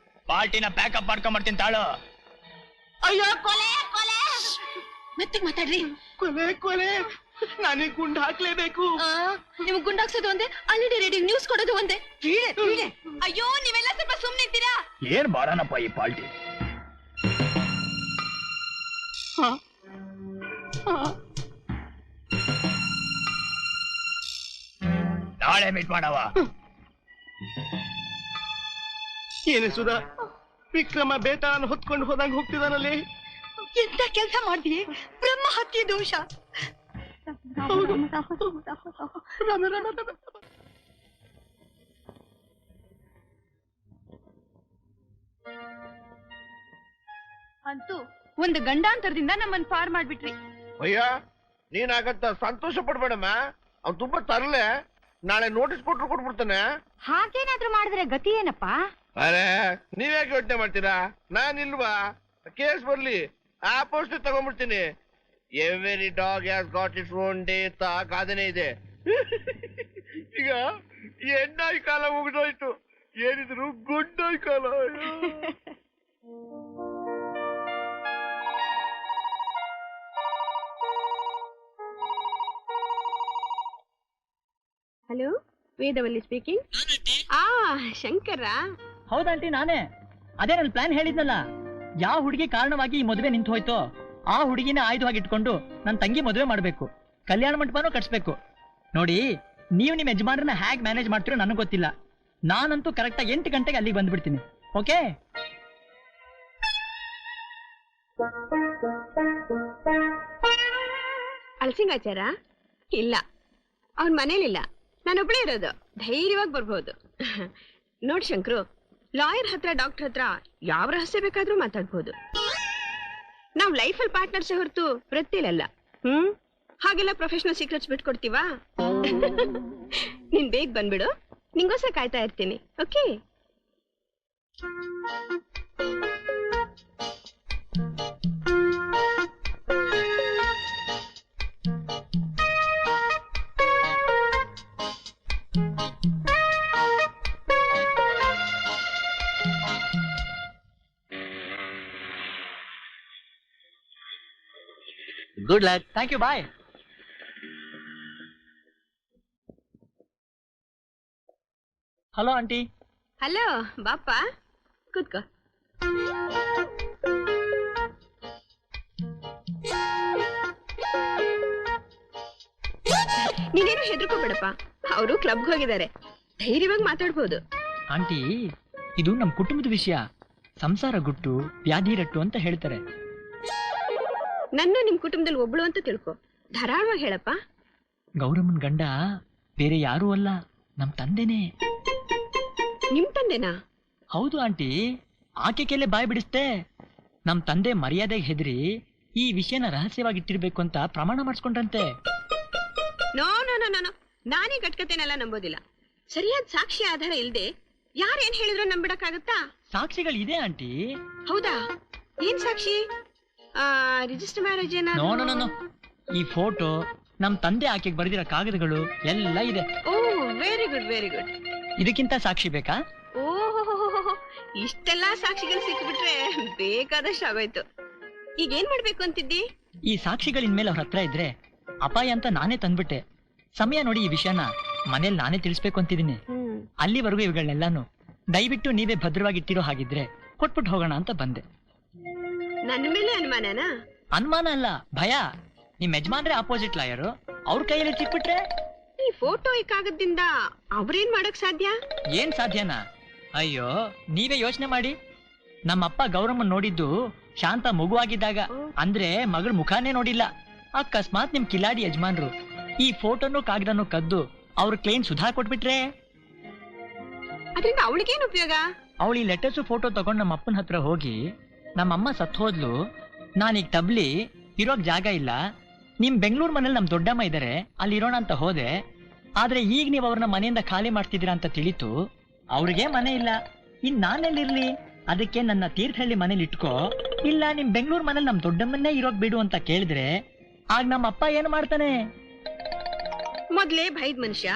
ಪಾರ್ಟಿನ ಪ್ಯಾಕಪ್ ಮಾಡ್ಕೊಂಬರ್ತೀನಿ ತಾಳು. ಅಯ್ಯೋ ಕೊಲೆ ಕೊಲೆ, ಮೆತ್ತಿಗೆ ಮಾತಾಡ್ರಿ. ಕೊಲೆ ಕೊಲೆ, ನನಗ್ ಗುಂಡ್ ಹಾಕ್ಲೇಬೇಕು. ನಿಮ್ಗೆ ಗುಂಡಾಕ್ಸೋದು ಒಂದೇ, ಆಲ್ರೆಡಿ ರೆಡಿ ನ್ಯೂಸ್ ಕೊಡೋದು ಒಂದೇ. ಅಯ್ಯೋ ನೀವೆಲ್ಲ ಸ್ವಲ್ಪ ಸುಮ್ನಿರ್ತೀರಾ? ಏನ್ ಮಾಡೋಣಪ್ಪ ಈ ಪಾರ್ಟಿ? ನಾಳೆ ಮೀಟ್ ಮಾಡವ. ಏನೇ ಸುಧಾ, ವಿಕ್ರಮ ಬೇತಾಳನ್ನು ಹೊತ್ಕೊಂಡು ಹೋದಂಗ್ ಹೋಗ್ತಿದಾನಲ್ಲಿ. ಎಂತ ಕೆಲಸ ಮಾಡ್ದಿ? ಬ್ರಹ್ಮ ಹತ್ಯೆ ದೋಷ. ಅಂತೂ ಒಂದು ಗಂಡಾಂತರದಿಂದ ನಮ್ಮನ್ ಪಾರ್ ಮಾಡ್ಬಿಟ್ರಿ. ಅಯ್ಯ, ನೀನಾಗತ್ತ ಸಂತೋಷ ಪಡ್ಬೇಡಮ್ಮ. ಅವ್ನು ತುಂಬಾ ತರಲೆ, ನಾಳೆ ನೋಟಿಸ್ ಕೊಟ್ರು ಕೊಟ್ಬಿಡ್ತಾನೆ. ಹಾಗೇನಾದ್ರೂ ಮಾಡಿದ್ರೆ ಗತಿ ಏನಪ್ಪ? ಅರೆ, ನೀವ್ಯಾಕೆ ಯೋಚನೆ ಮಾಡ್ತೀರಾ? ನಾನಿಲ್ವಾ? ಕೇಸ್ ಬರ್ಲಿ, ಆ ಪೋಸ್ಟ್ ತಗೊಂಡ್ಬಿಡ್ತೀನಿ. Every dog has got its own day ಅಂತ ಗಾದೆನೇ ಇದೆ. ಈಗ ಹೆಣ್ಣಾಯಿ ಕಾಲ ಮುಗಿದೋಯ್ತು, ಏನಿದ್ರು ಗುಡ್ಡಾಯಿ ಕಾಲ. Hello, Vedavalli speaking. ಶಂಕರ? ಹೌದಾಂಟಿ, ನಾನೇ. ಅದೇ ನನ್ನ ಪ್ಲಾನ್ ಹೇಳಿದ್ನಲ್ಲ, ಯಾವ ಹುಡುಗಿ ಕಾರಣವಾಗಿ ಈ ಮದುವೆ ನಿಂತು ಹೋಯ್ತೋ ಆ ಹುಡುಗಿನ ಆಯುಧವಾಗಿ ಇಟ್ಕೊಂಡು ನನ್ನ ತಂಗಿ ಮದುವೆ ಮಾಡ್ಬೇಕು, ಕಲ್ಯಾಣ ಮಂಟಪನೂ ಕಟ್ಸ್ಬೇಕು. ನೋಡಿ, ನೀವು ನಿಮ್ಮ ಯಜಮಾನ್ರನ್ನ ಹೇಗ್ ಮ್ಯಾನೇಜ್ ಮಾಡ್ತೀರೋ ನನಗೆ ಗೊತ್ತಿಲ್ಲ. ನಾನಂತೂ ಕರೆಕ್ಟಾಗಿ 8 ಗಂಟೆಗೆ ಅಲ್ಲಿಗೆ ಬಂದ್ಬಿಡ್ತೀನಿ. ಓಕೆ? ಅಲ್ಸಿಂಗಾಚಾರ? ಇಲ್ಲ, ಅವನ್ ಮನೇಲಿಲ್ಲ, ನಾನೊಬ್ಳೇ ಇರೋದು. ಧೈರ್ಯವಾಗಿ ಬರ್ಬೋದು. ನೋಡ್ ಶಂಕರು, ಲಾಯರ್ ಹತ್ರ ಡಾಕ್ಟರ್ ಹತ್ರ ಯಾವ ರಹಸ್ಯ ಬೇಕಾದ್ರೂ ಮಾತಾಡ್ಬೋದು. ನಾವ್ ಲೈಫಲ್ಲಿ ಪಾರ್ಟ್ನರ್ಸ್ ಹೊರತು ವೃತ್ತಿಲಲ್ಲ. ಹಾಗೆಲ್ಲ ಪ್ರೊಫೆಷನಲ್ ಸೀಕ್ರೆಟ್ಸ್ ಬಿಟ್ಕೊಡ್ತೀವಾ? ನೀನ್ ಬೇಗ ಬಂದ್ಬಿಡು, ನಿಂಗೋಸ್ಕರ ಕಾಯ್ತಾ ಇರ್ತೀನಿ. Okay? Good luck. Thank you. Bye. Hello aunty. Hello ಬಾಪ, ಕೂತ್ಕೋ. ನೀನೇನು ಹೆದರ್ಕೋಬೇಡಪ್ಪ, ಅವರು ಕ್ಲಬ್ಗೆ ಹೋಗಿದ್ದಾರೆ, ಧೈರ್ಯವಾಗಿ ಮಾತಾಡ್ಬೋದು. ಆಂಟಿ, ಇದು ನಮ್ ಕುಟುಂಬದ ವಿಷಯ. ಸಂಸಾರ ಗುಟ್ಟು ವ್ಯಾಧಿ ರಟ್ಟು ಅಂತ ಹೇಳ್ತಾರೆ. ನನ್ನ ನಿಮ್ ಕುಟುಂಬದಲ್ಲಿ ಒಬ್ಳು ಅಂತ ತಿಳ್ಕೊ, ಧಾರಾಳವಾಗಿ ಹೇಳಪ್ಪ. ಗೌರಮ್ಮನ್ ಗಂಡ ಬೇರೆ ಯಾರೂ ಅಲ್ಲ, ನಮ್ ತಂದೆನೇ. ನಿಮ್ ತಂದೆನಾ? ಹೌದು ಆಂಟಿ, ಆಕೆ ಕೆಲೆ ಬಾಯ್ ಬಿಡಿಸ್ತೆ. ನಮ್ ತಂದೆ ಮರ್ಯಾದೆಗೆ ಹೆದರಿ ಈ ವಿಷಯನ ರಹಸ್ಯವಾಗಿಟ್ಟಿರ್ಬೇಕು ಅಂತ ಪ್ರಮಾಣ ಮಾಡಿಸ್ಕೊಂಡ್ರಂತೆ. ನೋ ನೋ ನೋ ನೋ, ನಾನೇ ಕಟ್ಕತೆನೆಲ್ಲ ನಂಬೋದಿಲ್ಲ. ಸರಿಯಾದ ಸಾಕ್ಷಿ ಆಧಾರ ಇಲ್ದೆ ಯಾರೇನ್ ಹೇಳಿದ್ರು ನಂಬಿಡಕ್ಕಾಗತ್ತಾ? ಸಾಕ್ಷಿಗಳಿದೆ ಆಂಟಿ. ಹೌದಾ? ಏನ್ ಸಾಕ್ಷಿ? Register marriage no no no no, ಈ ಫೋಟೋ, ನಮ್ ತಂದೆ ಆಕೆಗೆ ಬರೆದಿರೋ ಕಾಗದಗಳು ಎಲ್ಲ ಇದೆ. ಓ, ವೆರಿ ಗುಡ್ ವೆರಿ ಗುಡ್. ಇದಕ್ಕಿಂತ ಸಾಕ್ಷಿ ಬೇಕಾ? ಓಹೋ, ಇಷ್ಟೆಲ್ಲಾ ಸಾಕ್ಷಿಗಳು ಸಿಕ್ಬಿಟ್ರೆ ಬೇಕಾದಷ್ಟು ಆಗೋಯ್ತು. ಈಗ ಏನ್ ಮಾಡ್ಬೇಕು ಅಂತಿದ್ದಿ? ಈ ಸಾಕ್ಷಿಗಳ ಇನ್ಮೇಲೆ ಅವ್ರ ಹತ್ರ ಇದ್ರೆ ಅಪಾಯ ಅಂತ ನಾನೇ ತಂದ್ಬಿಟ್ಟೆ. ಸಮಯ ನೋಡಿ ಈ ವಿಷಯನ ಮನೇಲಿ ನಾನೇ ತಿಳಿಸ್ಬೇಕು ಅಂತಿದ್ದೀನಿ. ಅಲ್ಲಿವರೆಗೂ ಇವುಗಳನ್ನೆಲ್ಲಾನು ದಯವಿಟ್ಟು ನೀವೇ ಭದ್ರವಾಗಿಟ್ಟಿರೋ ಹಾಗಿದ್ರೆ ಕೊಟ್ಬಿಟ್ಟು ಹೋಗೋಣ ಅಂತ ಬಂದೆ. ನನ್ನ ಮೇಲೆ ಅನುಮಾನನಾ? ಅನುಮಾನ ಅಲ್ಲ, ಭಯ. ನಿಮ್ ಯಜಮಾನ್ರೆ ಅಪೋಸಿಟ್ ಲಾಯರು, ಅವ್ರ ಕೈಯಲ್ಲಿ ಸಿಕ್ಬಿಟ್ರೆ? ಈ ಫೋಟೋ ಈ ಕಾಗದದಿಂದ ಅವ್ರೇನ್ ಮಾಡಕ್ ಸಾಧ್ಯ? ಏನ್ ಸಾಧ್ಯನಾ? ಅಯ್ಯೋ, ನೀವೇ ಯೋಚನೆ ಮಾಡಿ. ನಮ್ಮಪ್ಪ ಗೌರಮ್ಮನ್ ನೋಡಿದ್ದು ಶಾಂತ ಮಗುವಾಗಿದ್ದಾಗ, ಅಂದ್ರೆ ಮಗಳ ಮುಖಾನೇ ನೋಡಿಲ್ಲ. ಅಕಸ್ಮಾತ್ ನಿಮ್ ಕಿಲಾಡಿ ಯಜಮಾನ್ರು ಈ ಫೋಟೋನು ಕಾಗದನು ಕದ್ದು ಅವ್ರ ಕ್ಲೈನ್ ಸುಧಾ ಕೊಟ್ಬಿಟ್ರೆ? ಅದರಿಂದ ಅವಳಿಗೇನು ಉಪಯೋಗ? ಅವಳು ಈ ಲೆಟರ್ಸು ಫೋಟೋ ತಗೊಂಡ್ ನಮ್ಮ ಅಪ್ಪನ ಹತ್ರ ಹೋಗಿ, ನಮ್ಮಮ್ಮ ಸತ್ ಹೋದ್ಲು, ನಾನೀಗ ತಬ್ಲಿ ಇರೋಕ್ ಜಾಗ ಇಲ್ಲ, ನಿಮ್ ಬೆಂಗಳೂರು ಮನೇಲಿ ನಮ್ ದೊಡ್ಡಮ್ಮ ಇದಾರೆ, ಅಲ್ಲಿ ಇರೋಣ ಅಂತ ಹೋದೆ. ಆದ್ರೆ ಈಗ ನೀವು ಅವ್ರನ್ನ ಮನೆಯಿಂದ ಖಾಲಿ ಮಾಡ್ತಿದ್ದೀರಾ ಅಂತ ತಿಳಿತು. ಅವ್ರಿಗೆ ಮನೆ ಇಲ್ಲ, ಇನ್ ನಾನೆಲ್ಲಿರ್ಲಿ? ಅದಕ್ಕೆ ನನ್ನ ತೀರ್ಥಹಳ್ಳಿ ಮನೇಲಿ ಇಟ್ಕೋ, ಇಲ್ಲ ನಿಮ್ ಬೆಂಗಳೂರು ಮನೇಲಿ ನಮ್ ದೊಡ್ಡಮ್ಮನ್ನೇ ಇರೋಕ್ ಬಿಡು ಅಂತ ಕೇಳಿದ್ರೆ ಆಗ ನಮ್ಮ ಅಪ್ಪ ಏನು ಮಾಡ್ತಾನೆ? ಮೊದ್ಲೇ ಭಯದ ಮನುಷ್ಯ,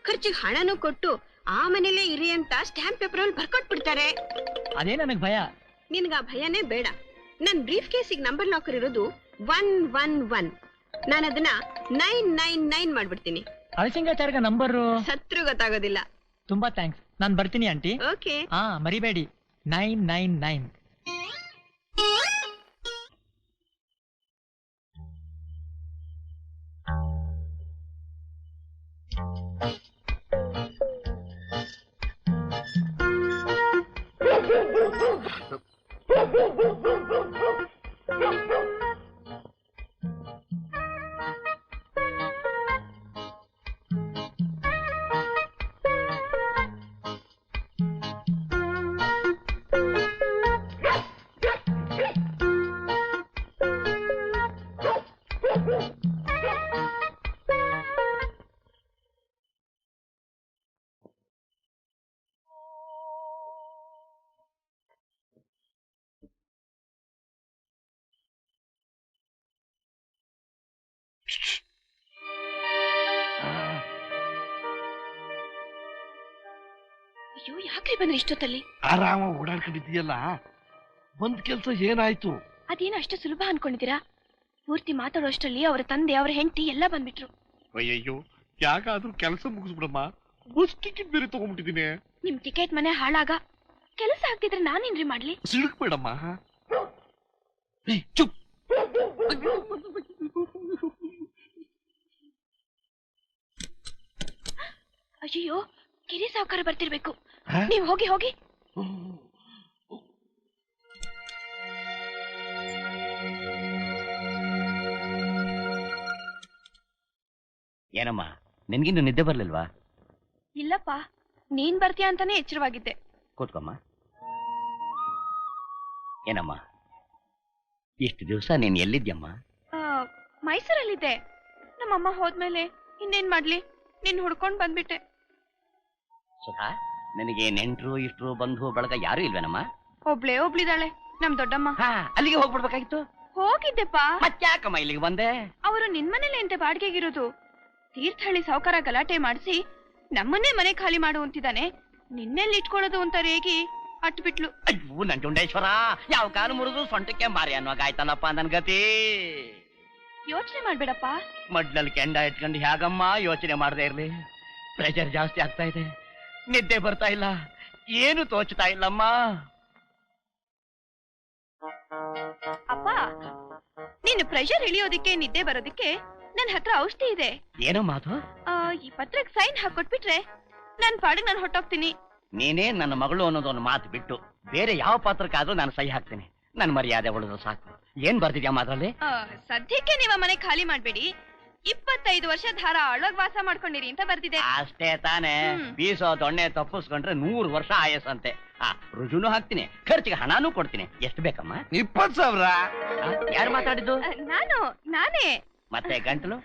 ಖರ್ಚಿಗೆ ಹಣನೂ ಕೊಟ್ಟು ಆ ಮನೇಲೇ ಇರಿ ಅಂತ ಸ್ಟ್ಯಾಂಪ್ ಪೇಪರ್ ಅಲ್ಲಿ ಬರ್ಕೊಟ್ಬಿಡ್ತಾರೆ. ಅದೇ ನನಗ್ ಭಯ. ನಿನ್ಗ ಆ ಭಯನೇ ಬೇಡ. ನನ್ ಬ್ರೀಫ್ ಕೇಸಿಗೆ ನಂಬರ್ ಲಾಕರ್ ಇರೋದು 111. ನಾನು ಅದನ್ನ 999 ಮಾಡ್ಬಿಡ್ತೀನಿ. ಹಳಸಿಂಗಾಚಾರ್ಗ ನಂಬರು ಸತ್ರು ಗೊತ್ತಾಗೋದಿಲ್ಲ. ತುಂಬಾ ಥ್ಯಾಂಕ್ಸ್. ನಾನ್ ಬರ್ತೀನಿ ಆಂಟಿ. ಓಕೆ. ಹಾ, ಮರಿಬೇಡಿ, 999. ಅಯ್ಯೋ, ಯಾಕ್ರಿ ಬಂದ್ರಿ ಇಷ್ಟೊತ್ತಲ್ಲಿ? ಆರಾಮ ಓಡಾಡ್ಕೊಂಡಿದ್ದೀಯಲ್ಲ, ಒಂದ್ ಕೆಲ್ಸ ಏನಾಯ್ತು? ಅದೇನು ಅಷ್ಟು ಸುಲಭ ಅನ್ಕೊಂಡಿದ್ದೀರಾ? ಪೂರ್ತಿ ಮಾತಾಡೋ ಅಷ್ಟರಲ್ಲಿ ಅವರ ತಂದೆ, ಅವರ ಹೆಂಡತಿ ಎಲ್ಲ ಬಂದ್ಬಿಟ್ರು. ಅಯ್ಯಯ್ಯೋ, ಯಾಕಾದ್ರೂ ಕೆಲಸ ಮುಗಿಸ್ಬಿಡಮ್ಮ, ಬಸ್ ಟಿಕೆಟ್ ಬೇರೆ ತಗೊಂಡ್ಬಿಟ್ಟಿದ್ದೀನಿ. ನಿಮ್ ಟಿಕೆಟ್ ಮನೆ ಹಾಳಾಗ ಕೆಲಸ ಆಗ್ತಿದ್ರೆ ನಾನೇನ್ರಿ ಮಾಡ್ಲಿ? ಸಿಡುಕ್ಬೇಡಮ್ಮ. ಚುಪ್. ಅಯ್ಯೋ, ಗಿರಿ ಸಾವುಕಾರ ಬರ್ತಿರ್ಬೇಕು. ನೀವ್ ಹೋಗಿ ಹೋಗಿ. ಏನಮ್ಮ, ನಿನ್ಗಿನ್ನು ನಿದ್ದೆ ಬರ್ಲಿಲ್ವಾ? ಇಲ್ಲಪ್ಪ, ನೀನ್ ಬರ್ತೀಯ ಅಂತಾನೆ ಎಚ್ಚರವಾಗಿದ್ದೆ. ಕೂತ್ಕೊಮ್ಮ. ಏನಮ್ಮ ಇಷ್ಟು ದಿವಸ ನೀನ್ ಎಲ್ಲಿದ್ಯಮ್ಮ? ಮೈಸೂರಲ್ಲಿದ್ದೆ. ನಮ್ಮಮ್ಮ ಹೋದ್ಮೇಲೆ ಇನ್ನೇನ್ ಮಾಡ್ಲಿ, ನಿನ್ ಹುಡ್ಕೊಂಡ್ ಬಂದ್ಬಿಟ್ಟೆ. ಸುಧಾ, ನನಗೆ ನೆಂಟ್ರು ಇಷ್ಟ್ರು ಬಂಧು ಬಳಗ ಯಾರು ಇಲ್ವೇನಮ್ಮ? ಒಬ್ಳಿದಾಳೆ ನಮ್ ದೊಡ್ಡಮ್ಮ. ಅಲ್ಲಿಗೆ ಹೋಗ್ಬಿಡ್ಬೇಕಾಗಿತ್ತು. ಹೋಗಿದ್ದೆಪ್ಪ. ಮತ್ತ್ಯಾಕಮ್ಮ ಇಲ್ಲಿಗೆ ಬಂದೆ? ಅವರು ನಿನ್ ಮನೇಲೆ ಅಂತೆ ಬಾಡಿಗೆಗಿರೋದು. ತೀರ್ಥಹಳ್ಳಿ ಸಾವುಕಾರ ಗಲಾಟೆ ಮಾಡಿಸಿ ನಮ್ಮನ್ನೇ ಮನೆ ಖಾಲಿ ಮಾಡು ಅಂತಿದ್ದಾನೆ. ನಿನ್ನೆಲ್ಲಿ ಇಟ್ಕೊಳ್ಳೋದು ಅಂತ ರೇಗಿ ಅಟ್ಬಿಟ್ಲು. ಅಯ್ಯೋ ನಂಜುಂಡೇಶ್ವರ, ಯಾವ ಕಾಲು ಮುರಿದು ಸೊಂಟಕ್ಕೆ ಮಾರಿ ಅನ್ನೋಗಾಯ್ತಲ್ಲಪ್ಪ ನನ್ ಗತಿ. ಯೋಚನೆ ಮಾಡ್ಬೇಡಪ್ಪ. ಮಡ್ಲಲ್ಲಿ ಕೆಂಡ ಇಟ್ಕೊಂಡು ಹೇಗಮ್ಮ ಯೋಚನೆ ಮಾಡದೇ ಇರ್ಲಿ? ಪ್ರೆಷರ್ ಜಾಸ್ತಿ ಆಗ್ತಾ ಇದೆ, ನಿದ್ದೆ ಬರ್ತಾ ಇಲ್ಲ, ಏನು ತೋಚ್ತಾ ಇಲ್ಲಮ್ಮ. ಅಪ್ಪ, ನೀನು ಪ್ರೆಷರ್ ಇಳಿಯೋದಿಕ್ಕೆ ನಿದ್ದೆ ಬರೋದಿಕ್ಕೆ ನನ್ ಹತ್ರ ಔಷಧಿ ಇದೆ. ಏನೋ ಮಾತು? ಈ ಪತ್ರಕ್ಕೆ ಸೈನ್ ಹಾಕೊಟ್ಬಿಟ್ರೆ ನನ್ ಪಾಡಿಗೆ ನಾನು ಹೊಟ್ಟೋಗ್ತೀನಿ. ನೀನೇ ನನ್ನ ಮಗಳು ಅನ್ನೋದೊಂದು ಮಾತು ಬಿಟ್ಟು ಬೇರೆ ಯಾವ ಪಾತ್ರಕ್ಕಾದ್ರೂ ನಾನು ಸಹಿ ಹಾಕ್ತೀನಿ. ನನ್ ಮರ್ಯಾದೆ ಉಳಿದ್ರು ಸಾಕು. ಏನ್ ಬರ್ತಿದ್ಯಮ್ಮ ಅದ್ರಲ್ಲಿ? ಸದ್ಯಕ್ಕೆ ನೀವ ಮನೆ ಖಾಲಿ ಮಾಡ್ಬೇಡಿ, 25 ವರ್ಷ ಧಾರಾಳವಾಗಿ ವಾಸ ಮಾಡ್ಕೊಂಡಿರಿ ಅಂತ ಬರ್ತಿದೆ. ಅಷ್ಟೇ ತಾನೇ. ಬೀಸೋ ದೊಣ್ಣೆ ತಪ್ಪಿಸ್ಕೊಂಡ್ರೆ 100 ವರ್ಷ ಆಯಸ್ಸಂತೆ. ರುಜುನು ಹಾಕ್ತೀನಿ, ಖರ್ಚಿಗೆ ಹಣನೂ ಕೊಡ್ತೀನಿ. ಎಷ್ಟು ಬೇಕಮ್ಮ? 20,000. ಯಾರು ಮಾತಾಡಿದ್ದು? ನಾನೇ. ಮತ್ತೆ ಗಂಟಲು?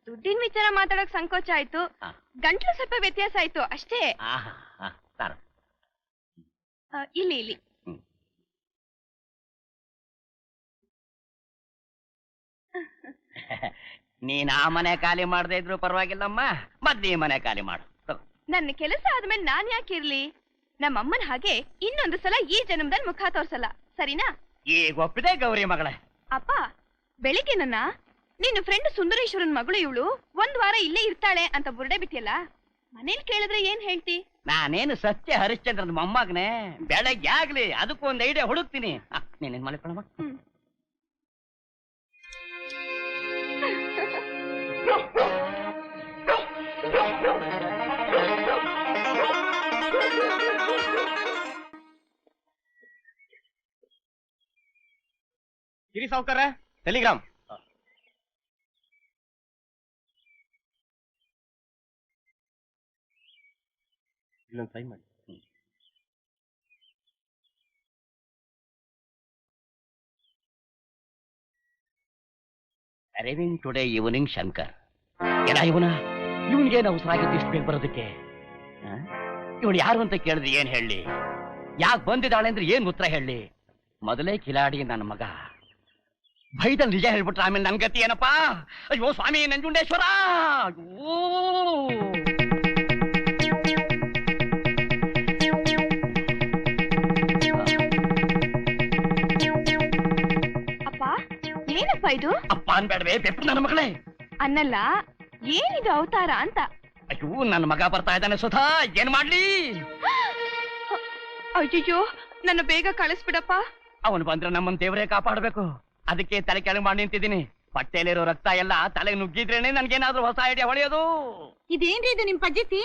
ದುಡ್ಡಿನ ವಿಚಾರ ಮಾತಾಡಕ್ ಸಂಕೋಚ ಆಯ್ತು, ಗಂಟ್ಲು ಸ್ವಲ್ಪ ವ್ಯತ್ಯಾಸ ಆಯ್ತು ಅಷ್ಟೇ. ಇಲ್ಲಿ ನೀನ್ ಆ ಮನೆ ಖಾಲಿ ಮಾಡದೇ ಇದ್ರು ಪರವಾಗಿಲ್ಲಮ್ಮ, ಮೊದ್ಲು ಈ ಮನೆ ಖಾಲಿ ಮಾಡು. ನನ್ನ ಕೆಲಸ ಆದ್ಮೇಲೆ ನಾನ್ ಯಾಕೆ ಇರ್ಲಿ? ನಮ್ಮಮ್ಮನ ಹಾಗೆ ಇನ್ನೊಂದು ಸಲ ಈ ಜನ್ಮದಲ್ಲಿ ಮುಖ ತೋರ್ಸಲ್ಲ, ಸರಿನಾ? ಈಗ ಒಪ್ಪಿದೆ ಗೌರಿ ಮಗಳೇ. ಅಪ್ಪ, ಬೆಳಿಗ್ಗೆ ನಿನ್ನ ಫ್ರೆಂಡ್ ಸುಂದರೇಶ್ವರನ್ ಮಗಳು ಇವಳು 1 ವಾರ ಇಲ್ಲೇ ಇರ್ತಾಳೆ ಅಂತ ಬುರ್ಡೆ ಬಿಟ್ಟಿಯಲ್ಲ, ಮನೇಲಿ ಕೇಳಿದ್ರೆ ಏನ್ ಹೇಳ್ತಿ? ನಾನೇನು ಸತ್ಯ ಹರಿಶ್ಚಂದ್ರನ ಮೊಮ್ಮಗನೇ, ಬೆಳಗ್ಗೆ ಆಗ್ಲಿ ಅದಕ್ಕೂ ಒಂದು ಐಡಿಯಾ ಹುಡುಕ್ತೀನಿ. ನೀನೇನ್ ಮಾಡ್ಕೊಳಮ್ಮ? ಗಿರಿ ಸಾವ್ಕಾರ, ಟೆಲಿಗ್ರಾಮ್. ಇಲ್ಲೊಂದು ಸೈನ್ ಮಾಡಿ. Arriving today evening Shankar. ಏನ ಇವನ್ಗೇನು ಅವಸರ ಆಗಿತ್ತು ಇಷ್ಟು ಬೇಗ ಬರೋದಕ್ಕೆ? ಇವಳು ಯಾರು ಅಂತ ಕೇಳಿದ್ರೆ ಏನ್ ಹೇಳಿ? ಯಾಕೆ ಬಂದಿದ್ದಾಳೆ ಅಂದ್ರೆ ಏನ್ ಉತ್ತರ ಹೇಳಿ? ಮೊದಲೇ ಕಿಲಾಡಿ ನನ್ನ ಮಗ, ಭಯದಲ್ಲಿ ನಿಜ ಹೇಳ್ಬಿಟ್ರೆ ಆಮೇಲೆ ನನ್ ಗತಿ ಏನಪ್ಪಾ? ಅಯ್ಯೋ ಸ್ವಾಮಿ ನಂಜುಂಡೇಶ್ವರ! ಅಯ್ಯೋ ಅಪ್ಪ, ಏನಪ್ಪ ಇದು? ಅಪ್ಪ ಅನ್ಬೇಡವೆ ಬೆಪ್ಪು ನನ್ನ ಮಗಳೇ. ಅನ್ನಲ್ಲ, ಏನಿದು ಅವತಾರ ಅಂತ. ಅಯ್ಯೋ ನನ್ನ ಮಗ ಬರ್ತಾ ಇದ್ದಾನೆ ಸುಧಾ, ಏನ್ ಮಾಡ್ಲಿ? ಅಯ್ಯಯ್ಯೋ, ನನ್ನ ಬೇಗ ಕಳಿಸ್ಬಿಡಪ್ಪ. ಅವನು ಬಂದ್ರೆ ನಮ್ಮನ್ ದೇವರೇ ಕಾಪಾಡ್ಬೇಕು, ಅದಕ್ಕೆ ತಲೆ ಕೆಳಗೆ ಮಾಡಿ ನಿಂತಿದ್ದೀನಿ. ಹೊಟ್ಟೆಲಿರೋ ರಕ್ತ ಎಲ್ಲ ತಲೆಗೆ ನುಗ್ಗಿದ್ರೇನೆ ನನ್ಗೇನಾದ್ರೂ ಹೊಸ ಐಡಿಯಾ ಹೊಳೆಯೋದು. ಇದೇನ್ರಿ ಇದು ನಿಮ್ ಪದ್ಧತಿ?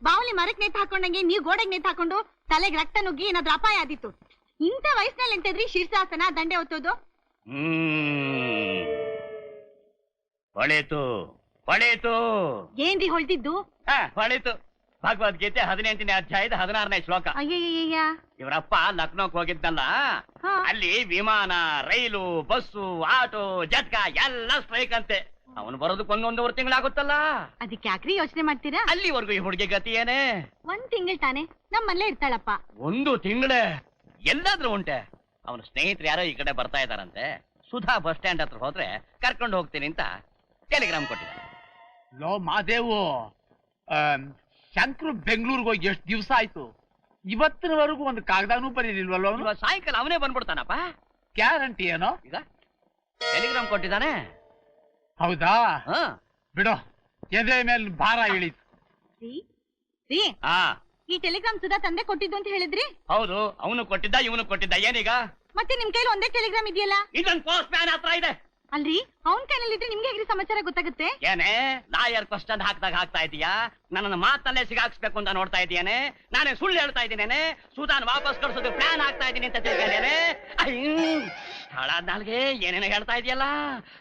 ಬಾವಲಿ ಮರಕ್ ನೇತ್ ಹಾಕೊಂಡಂಗೆ ನೀವ್ ಗೋಡೆಗೆ ನೇತ್ ಹಾಕೊಂಡು ತಲೆಗೆ ರಕ್ತ ನುಗ್ಗಿ ಏನಾದ್ರೂ ಅಪಾಯ ಆದಿತ್ತು. ಇಂಥ ವಯಸ್ಸಿನಲ್ಲಿ ಎಂತದ್ರಿ ಶೀರ್ಷಾಸನ, ದಂಡೆ ಹೊತ್ತೋದು? ಹೊಳೀತು ಹೊಳೀತು. ಏನ್ರಿ ಹೊಳ್ದಿದ್ದು? ಹೊಳೀತು. ಭಗವದ್ಗೀತೆ 18ನೇ ಅಧ್ಯಾಯದ 16ನೇ ಶ್ಲೋಕ. ಅಯ್ಯಯ್ಯ, ಇವರಪ್ಪ ಲಕ್ನೋಕ್ ಹೋಗಿದ್ನಲ್ಲ, ಅಲ್ಲಿ ವಿಮಾನ, ರೈಲು, ಬಸ್ಸು, ಆಟೋ, ಜಟ್ಕ ಎಲ್ಲ ಸ್ಟ್ರೈಕ್ ಅಂತೆ. ಅವನು ಬರೋದಕ್ಕೆ 1.5 ತಿಂಗಳಾಗುತ್ತಲ್ಲ. ಅದಕ್ಕೆ ಯಾಕ್ರಿ ಯೋಚನೆ ಮಾಡ್ತೀರಾ? ಅಲ್ಲಿವರೆಗೂ ಈ ಹುಡುಗಿ ಗತಿ ಏನೇ? 1 ತಿಂಗಳು ತಾನೆ, ನಮ್ಮಲ್ಲೇ ಇರ್ತಾಳಪ್ಪ. 1 ತಿಂಗಳೇ ಎಲ್ಲಾದ್ರೂ ಉಂಟೆ? ಅವನ ಸ್ನೇಹಿತರು ಯಾರೋ ಈ ಕಡೆ ಬರ್ತಾ ಇದಾರಂತೆ. ಸುಧಾ ಬಸ್ ಸ್ಟ್ಯಾಂಡ್ ಹತ್ರ ಹೋದ್ರೆ ಕರ್ಕೊಂಡು ಹೋಗ್ತೀನಿ ಅಂತ ಟೆಲಿಗ್ರಾಮ್ ಕೊಟ್ಟಿದ್ದಾರೆ. ಲೋ ಮಾದೇವು, ಶಂಕರು ಬೆಂಗಳೂರಿಗೆ ಹೋಗಿ ಎಷ್ಟು ದಿವಸ ಆಯ್ತು, ಇವತ್ತಿನವರೆಗೂ ಒಂದು ಕಾಗದಾನೂ ಬರೀಲಿಲ್ವಲ್ಲ ಅವನು? ಸಾಯಂಕಾಲ ಅವನೇ ಬಂದ್ಬಿಡ್ತಾನಪ್ಪ. ಗ್ಯಾರಂಟಿ ಏನೋ? ಈಗ ಟೆಲಿಗ್ರಾಮ್ ಕೊಟ್ಟಿದ್ದಾನೆ. ಹೌದಾ? ಬಿಡೋ, ಎದೆ ಮೇಲೆ ಭಾರ ಇಳಿತು. ಈ ಟೆಲಿಗ್ರಾಮ್ ಸುಧಾ ತಂದೆ ಕೊಟ್ಟಿದ್ದು ಅಂತ ಹೇಳಿದ್ರಿ? ಹೌದು, ಅವನು ಕೊಟ್ಟಿದ್ದ, ಇವನು ಕೊಟ್ಟಿದ್ದ. ಏನೀಗ? ಮತ್ತೆ ನಿಮ್ ಕೈಲಿ ಒಂದೇ ಟೆಲಿಗ್ರಾಮ್ ಇದೆಯಲ್ಲ? ಇದೊಂದು ಪೋಸ್ಟ್ ಮ್ಯಾನ್ ಹತ್ರ ಇದೆ. ಅಲ್ರಿ, ಅವನ್ ಕೈನಲ್ಲಿ ಇದ್ರೆ ನಿಮ್ಗೆ ಹೇಗ್ರಿ ಸಮಾಚಾರ ಗೊತ್ತಾಗುತ್ತೆ? ಏನೇ ಲಾಯರ್ ಕ್ವಶನ್ ಹಾಕ್ತಾ ಇದೀಯಾ? ನನ್ನನ್ನು ಮಾತಲ್ಲೇ ಸಿಗಾಕ್ಸ್ಬೇಕು ಅಂತ ನೋಡ್ತಾ ಇದೀಯಾನೆ? ನಾನೇ ಸುಳ್ಳು ಹೇಳ್ತಾ ಇದ್ದೀನೇನೆ? ಸುಧಾನ್ ವಾಪಸ್ ಕಳ್ಸೋದು ಪ್ಲಾನ್ ಆಗ್ತಾ ಇದೀನಿ ಅಂತ ತಿಳ್ಕೊಂಡೇನೆ? ಹಾಳಾದ ನಾಲ್ಗೆ ಏನೇನೋ ಹೇಳ್ತಾ ಇದೆಯಲ್ಲ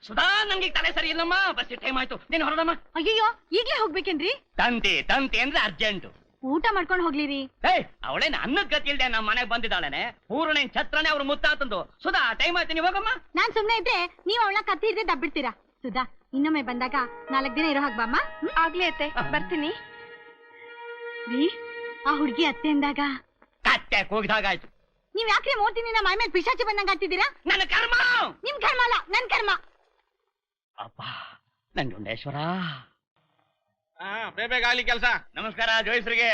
ಸುಧಾ. ನಂಗೆ ತಲೆ ಸರಿ ಇಲ್ಲಮ್ಮ. ಬಸ್ ಟೈಮ್ ಆಯ್ತು, ನೀನು ಹೊರಡಮ್ಮ. ಅಯ್ಯೋ, ಈಗ್ಲೇ ಹೋಗ್ಬೇಕೇನ್ರಿ? ತಂತಿ ಅಂದ್ರೆ ಅರ್ಜೆಂಟು. ಊಟ ಮಾಡ್ಕೊಂಡು ಹೋಗ್ಲಿರಿ. ಅವಳೇನ್ ಅನ್ನದ ಗತಿ ಇಲ್ದೆ ನಮ್ಮ ಮನೆಗೆ ಬಂದಿದ್ದಾಳೇನೆ. ಪೂರ್ಣ ಛತ್ರನೇ ಅವ್ರ ಮುತ್ತಾತಂದು. ಸುಧಾ ಟೈಮ್ ಆಯ್ತು, ನೀವು ಹೋಗಮ್ಮ. ನಾನ್ ಸುಮ್ನೆ ಇದ್ರೆ ನೀವ್ ಅವಳ ಕತ್ತಿ ಹಿಡ್ದೆ ದಬ್ಬಿಡ್ತೀರಾ. ಸುಧಾ, ಇನ್ನೊಮ್ಮೆ ಬಂದಾಗ 4 ದಿನ ಇರೋ ಹಾಗೆ ಬಾಮ್ಮ. ಆಗ್ಲಿ ಅತ್ತೆ, ಬರ್ತೀನಿ. ರೀ, ಆ ಹುಡ್ಗಿ ಅತ್ತೆ ಅಂದಾಗ ಕತ್ತೆ ಕೂಗಿದಾಗಾಯ್ತು. ನೀವ್ ಯಾಕ್ರಿ 3 ದಿನ ಮೈ ಮೇಲೆ ಪಿಶಾಚಿ ಬಂದಂಗ ಆಗ್ತಿದ್ದೀರಾ? ನನ್ನ ಕರ್ಮ. ನಿಮ್ ಕರ್ಮ ಅಲ್ಲ, ನನ್ ಕರ್ಮ. ಅಪ್ಪ ನಂಜುಂಡೇಶ್ವರ. ಬೇಗ ಆಗ್ಲಿ ಕೆಲಸ. ನಮಸ್ಕಾರ ಜೋಯಿಸ್ರಿಗೆ.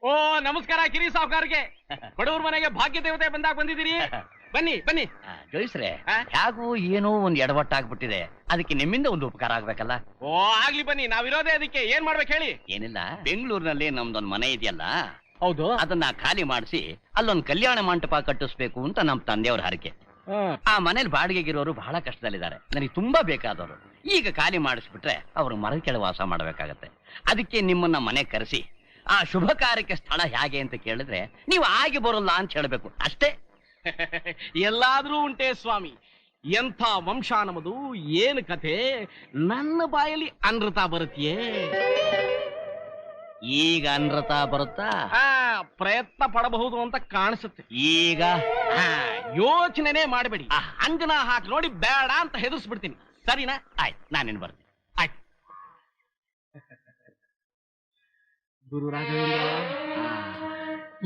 ಓ ನಮಸ್ಕಾರ ಕಿರಿ ಸಾವುಕಾರ್ಗೆ. ಬಡವ್ರ ಮನೆಗೆ ಭಾಗ್ಯ ದೇವತೆ ಬಂದಾಗ ಬಂದಿದ್ದೀರಿ. ಬನ್ನಿ ಬನ್ನಿ. ಜೋಯಿಸ್ರೆ, ಹೇಗೂ ಏನೋ ಒಂದ್ ಎಡವಟ್ಟಾಗ್ಬಿಟ್ಟಿದೆ. ಅದಕ್ಕೆ ನಿಮ್ಮಿಂದ ಒಂದು ಉಪಕಾರ ಆಗ್ಬೇಕಲ್ಲ. ಓ ಆಗ್ಲಿ ಬನ್ನಿ, ನಾವಿರೋದೇ ಅದಕ್ಕೆ. ಏನ್ ಮಾಡ್ಬೇಕು ಹೇಳಿ? ಏನಿಲ್ಲ, ಬೆಂಗಳೂರಿನಲ್ಲಿ ನಮ್ದೊಂದ್ ಮನೆ ಇದೆಯಲ್ಲ, ಹೌದು, ಅದನ್ನ ಖಾಲಿ ಮಾಡಿಸಿ ಅಲ್ಲೊಂದ್ ಕಲ್ಯಾಣ ಮಂಟಪ ಕಟ್ಟಿಸ್ಬೇಕು ಅಂತ ನಮ್ ತಂದೆಯವ್ರ ಹರಕೆ. ಆ ಮನೇಲಿ ಬಾಡಿಗೆಗಿರೋರು ಬಹಳ ಕಷ್ಟದಲ್ಲಿದ್ದಾರೆ. ನನಗೆ ತುಂಬಾ ಬೇಕಾದವರು. ಈಗ ಖಾಲಿ ಮಾಡಿಸ್ಬಿಟ್ರೆ ಅವ್ರು ಮರದ ಕೆಳ ವಾಸ ಮಾಡ್ಬೇಕಾಗತ್ತೆ. ಅದಕ್ಕೆ ನಿಮ್ಮನ್ನ ಮನೆ ಕರೆಸಿ ಆ ಶುಭ ಕಾರ್ಯಕ್ಕೆ ಸ್ಥಳ ಹೇಗೆ ಅಂತ ಕೇಳಿದ್ರೆ ನೀವು ಆಗಿ ಬರೋಲ್ಲ ಅಂತ ಹೇಳ್ಬೇಕು ಅಷ್ಟೇ. ಎಲ್ಲಾದ್ರೂ ಉಂಟೆ ಸ್ವಾಮಿ. ಎಂಥ ವಂಶ ನಮ್ಮದು, ಏನ್ ಕಥೆ. ನನ್ನ ಬಾಯಲ್ಲಿ ಅನೃತ ಬರುತ್ತೆಯೇ? ಈಗ ಅನೃತ ಬರುತ್ತಾ? ಪ್ರಯತ್ನ ಪಡಬಹುದು ಅಂತ ಕಾಣಿಸುತ್ತೆ. ಈಗ ಯೋಚನೆನೇ ಮಾಡಬೇಡಿ. ಅಂಜನಾ ಹಾಕಿ ನೋಡಿ ಬೇಡ ಅಂತ ಹೆದರ್ಸ್ಬಿಡ್ತೀನಿ. ಸರಿನಾ? ಆಯ್ತು, ನಾನೇನು ಬರ್ತೀನಿ. ಆಯ್ತು. ಗುರು ರಾಘವೇಂದ್ರ.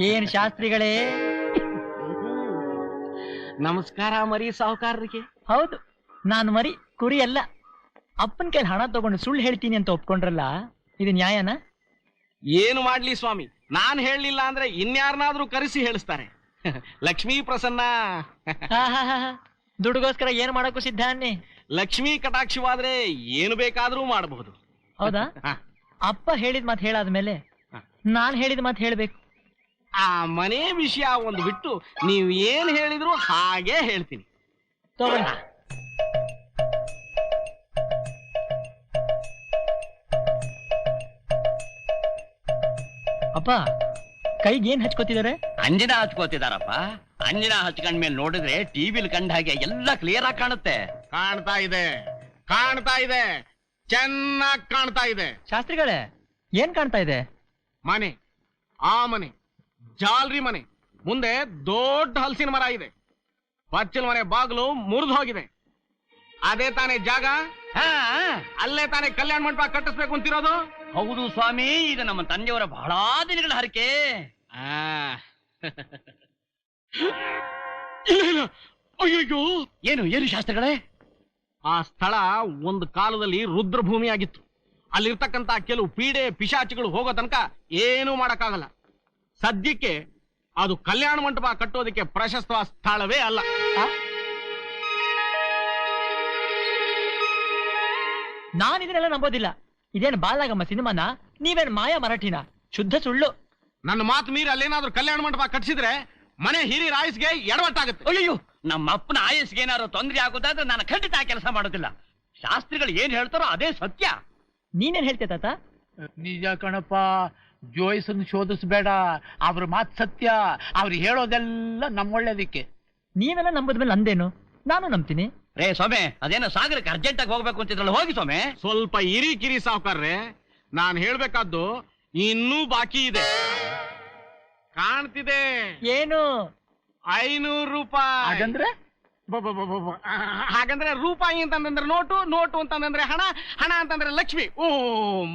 ಏನ್ ಶಾಸ್ತ್ರಿಗಳೇ? ನಮಸ್ಕಾರ ಮರಿ ಸಾಹುಕಾರರಿಗೆ. ಹೌದು, ನಾನು ಮರಿ ಕುರಿ ಅಲ್ಲ. ಅಪ್ಪನ ಕೈಲಿ ಹಣ ತಗೊಂಡು ಸುಳ್ಳು ಹೇಳ್ತೀನಿ ಅಂತ ಒಪ್ಕೊಂಡ್ರಲ್ಲ, ಇದು ನ್ಯಾಯನಾ? ಏನು ಮಾಡ್ಲಿ ಸ್ವಾಮಿ, ನಾನ್ ಹೇಳಲಿಲ್ಲ ಅಂದ್ರೆ ಇನ್ಯಾರನಾದ್ರೂ ಕರೆಸಿ ಹೇಳಿಸ್ತಾರೆ. ಲಕ್ಷ್ಮೀ ಪ್ರಸನ್ನ. ದುಡ್ಡುಗೋಸ್ಕರ ಏನ್ ಮಾಡಕ್ಕೂ ಸಿದ್ಧ ಅನ್ನಿ. ಲಕ್ಷ್ಮೀ ಕಟಾಕ್ಷವಾದ್ರೆ ಏನು ಬೇಕಾದ್ರೂ ಮಾಡಬಹುದು. ಹೌದಾ? ಅಪ್ಪ ಹೇಳಿದ ಮಾತು ಹೇಳಾದ್ಮೇಲೆ ನಾನ್ ಹೇಳಿದ ಮಾತು ಹೇಳ್ಬೇಕು. ಆ ಮನೆ ವಿಷಯ ಒಂದು ಬಿಟ್ಟು ನೀವು ಏನ್ ಹೇಳಿದ್ರು ಹಾಗೆ ಹೇಳ್ತೀನಿ. ತಗೊಳ್ಳಿ. ಅಪ್ಪ ಕೈಗೆ ಏನ್ ಹಚ್ಕೋತಿದಾರೆ? ಅಂಜನಾ ಹಚ್ಕೋತಿದಾರಪ್ಪ. ಅಂಜನಾ ಹಚ್ಕೊಂಡ್ಮೇಲೆ ನೋಡಿದ್ರೆ ಟಿವಿಲಿ ಕಂಡ ಹಾಗೆ ಎಲ್ಲ ಕ್ಲಿಯರ್ ಆಗಿ ಕಾಣುತ್ತೆ. ಕಾಣ್ತಾ ಇದೆ, ಕಾಣ್ತಾ ಇದೆ, ಚೆನ್ನಾಗಿ ಕಾಣ್ತಾ ಇದೆ. ಶಾಸ್ತ್ರಿಗಳೇ, ಏನ್ ಕಾಣ್ತಾ ಇದೆ? ಮನೆ, ಆ ಮನೆ ಜಾಲ್ರಿ ಮನೆ ಮುಂದೆ ದೊಡ್ಡ ಹಲಸಿನ ಮರ ಇದೆ. ಬಚ್ಚಲ್ ಮನೆ ಬಾಗಿಲು ಮುರಿದು ಹೋಗಿದೆ. ಅದೇ ತಾನೇ ಜಾಗ. ಅಲ್ಲೇ ತಾನೇ ಕಲ್ಯಾಣ ಮಂಟಪ ಕಟ್ಟಿಸ್ಬೇಕು ಅಂತಿರೋದು. ಹೌದು ಸ್ವಾಮಿ, ಇದು ನಮ್ಮ ತಂದೆಯವರ ಬಹಳ ದಿನಗಳ ಹರಕೆ. ಅಯ್ಯೋ, ಏನು ಏನು ಶಾಸ್ತ್ರಗಳೇ? ಆ ಸ್ಥಳ ಒಂದು ಕಾಲದಲ್ಲಿ ರುದ್ರಭೂಮಿ ಆಗಿತ್ತು. ಅಲ್ಲಿರ್ತಕ್ಕಂತ ಕೆಲವು ಪೀಡೆ ಪಿಶಾಚಿಗಳು ಹೋಗೋ ತನಕ ಏನೂ ಮಾಡಕ್ಕಾಗಲ್ಲ. ಸದ್ಯಕ್ಕೆ ಅದು ಕಲ್ಯಾಣ ಮಂಟಪ ಕಟ್ಟೋದಕ್ಕೆ ಪ್ರಶಸ್ತ ಸ್ಥಳವೇ ಅಲ್ಲ. ನಾನು ಇದನ್ನೆಲ್ಲ ನಂಬೋದಿಲ್ಲ. ಇದೇನು ಬಾಲಾಗಮ್ಮ ಸಿನಿಮಾನ? ನೀವೇನು ಮಾಯಾ ಮರಾಠಿನ? ಶುದ್ಧ ಸುಳ್ಳು. ನನ್ನ ಮಾತು ಮೀರಿ ಅಲ್ಲೇನಾದ್ರೂ ಕಲ್ಯಾಣ ಮಂಟಪ ಕಟ್ಟಿಸಿದ್ರೆ ಮನೆ ಹಿರಿಯರ ಆಯಸ್ಗೆ ಎಡವಟ್ಟಾಗುತ್ತೆ. ಅಯ್ಯೋ, ನಮ್ಮ ಅಪ್ಪನ ಆಯಸ್ಗೆ ಏನಾದ್ರು ತೊಂದರೆ ಆಗುದಾದ್ರೆ ನಾನು ಖಂಡಿತ ಆ ಕೆಲಸ ಮಾಡೋದಿಲ್ಲ. ಶಾಸ್ತ್ರಿಗಳು ಏನ್ ಹೇಳ್ತಾರೋ ಅದೇ ಸತ್ಯ. ನೀನೇನ್ ಹೇಳ್ತೇ ತಾತ? ನಿಜ ಕಣಪ್ಪ, ಜೋಯಿಸನ್ ಶೋಧಿಸ್ಬೇಡ. ಅವ್ರ ಮಾತು ಸತ್ಯ. ಅವ್ರು ಹೇಳೋದೆಲ್ಲ ನಮ್ಮೊಳ್ಳೇದಕ್ಕೆ. ನೀವೆಲ್ಲ ನಂಬದ್ಮೇಲೆ ನಂದೇನು? ನಾನು ನಂಬ್ತೀನಿ. ರೇ ಸೊಮೆ, ಅದೇನೋ ಸಾಗರಕ್ಕೆ ಅರ್ಜೆಂಟ್ ಆಗಿ ಹೋಗ್ಬೇಕು ಅಂತಿದ್ರಲ್ಲ, ಹೋಗಿ ಸೊಮೆ. ಸ್ವಲ್ಪ ಇರಿ ಕಿರಿ ಸಾವುಕಾರ್ರೆ, ನಾನು ಹೇಳ್ಬೇಕಾದ್ದು ಇನ್ನೂ ಬಾಕಿ ಇದೆ. ಕಾಣ್ತಿದೆ. ಏನು? 500 ರೂಪಾಯಿ. ಹಾಗಂದ್ರೆ ಹಾಗಂದ್ರೆ ರೂಪಾಯಿ ಅಂತಂದ್ರೆ ನೋಟು, ನೋಟು ಅಂತಂದ್ರೆ ಹಣ, ಹಣ ಅಂತಂದ್ರೆ ಲಕ್ಷ್ಮಿ. ಓ,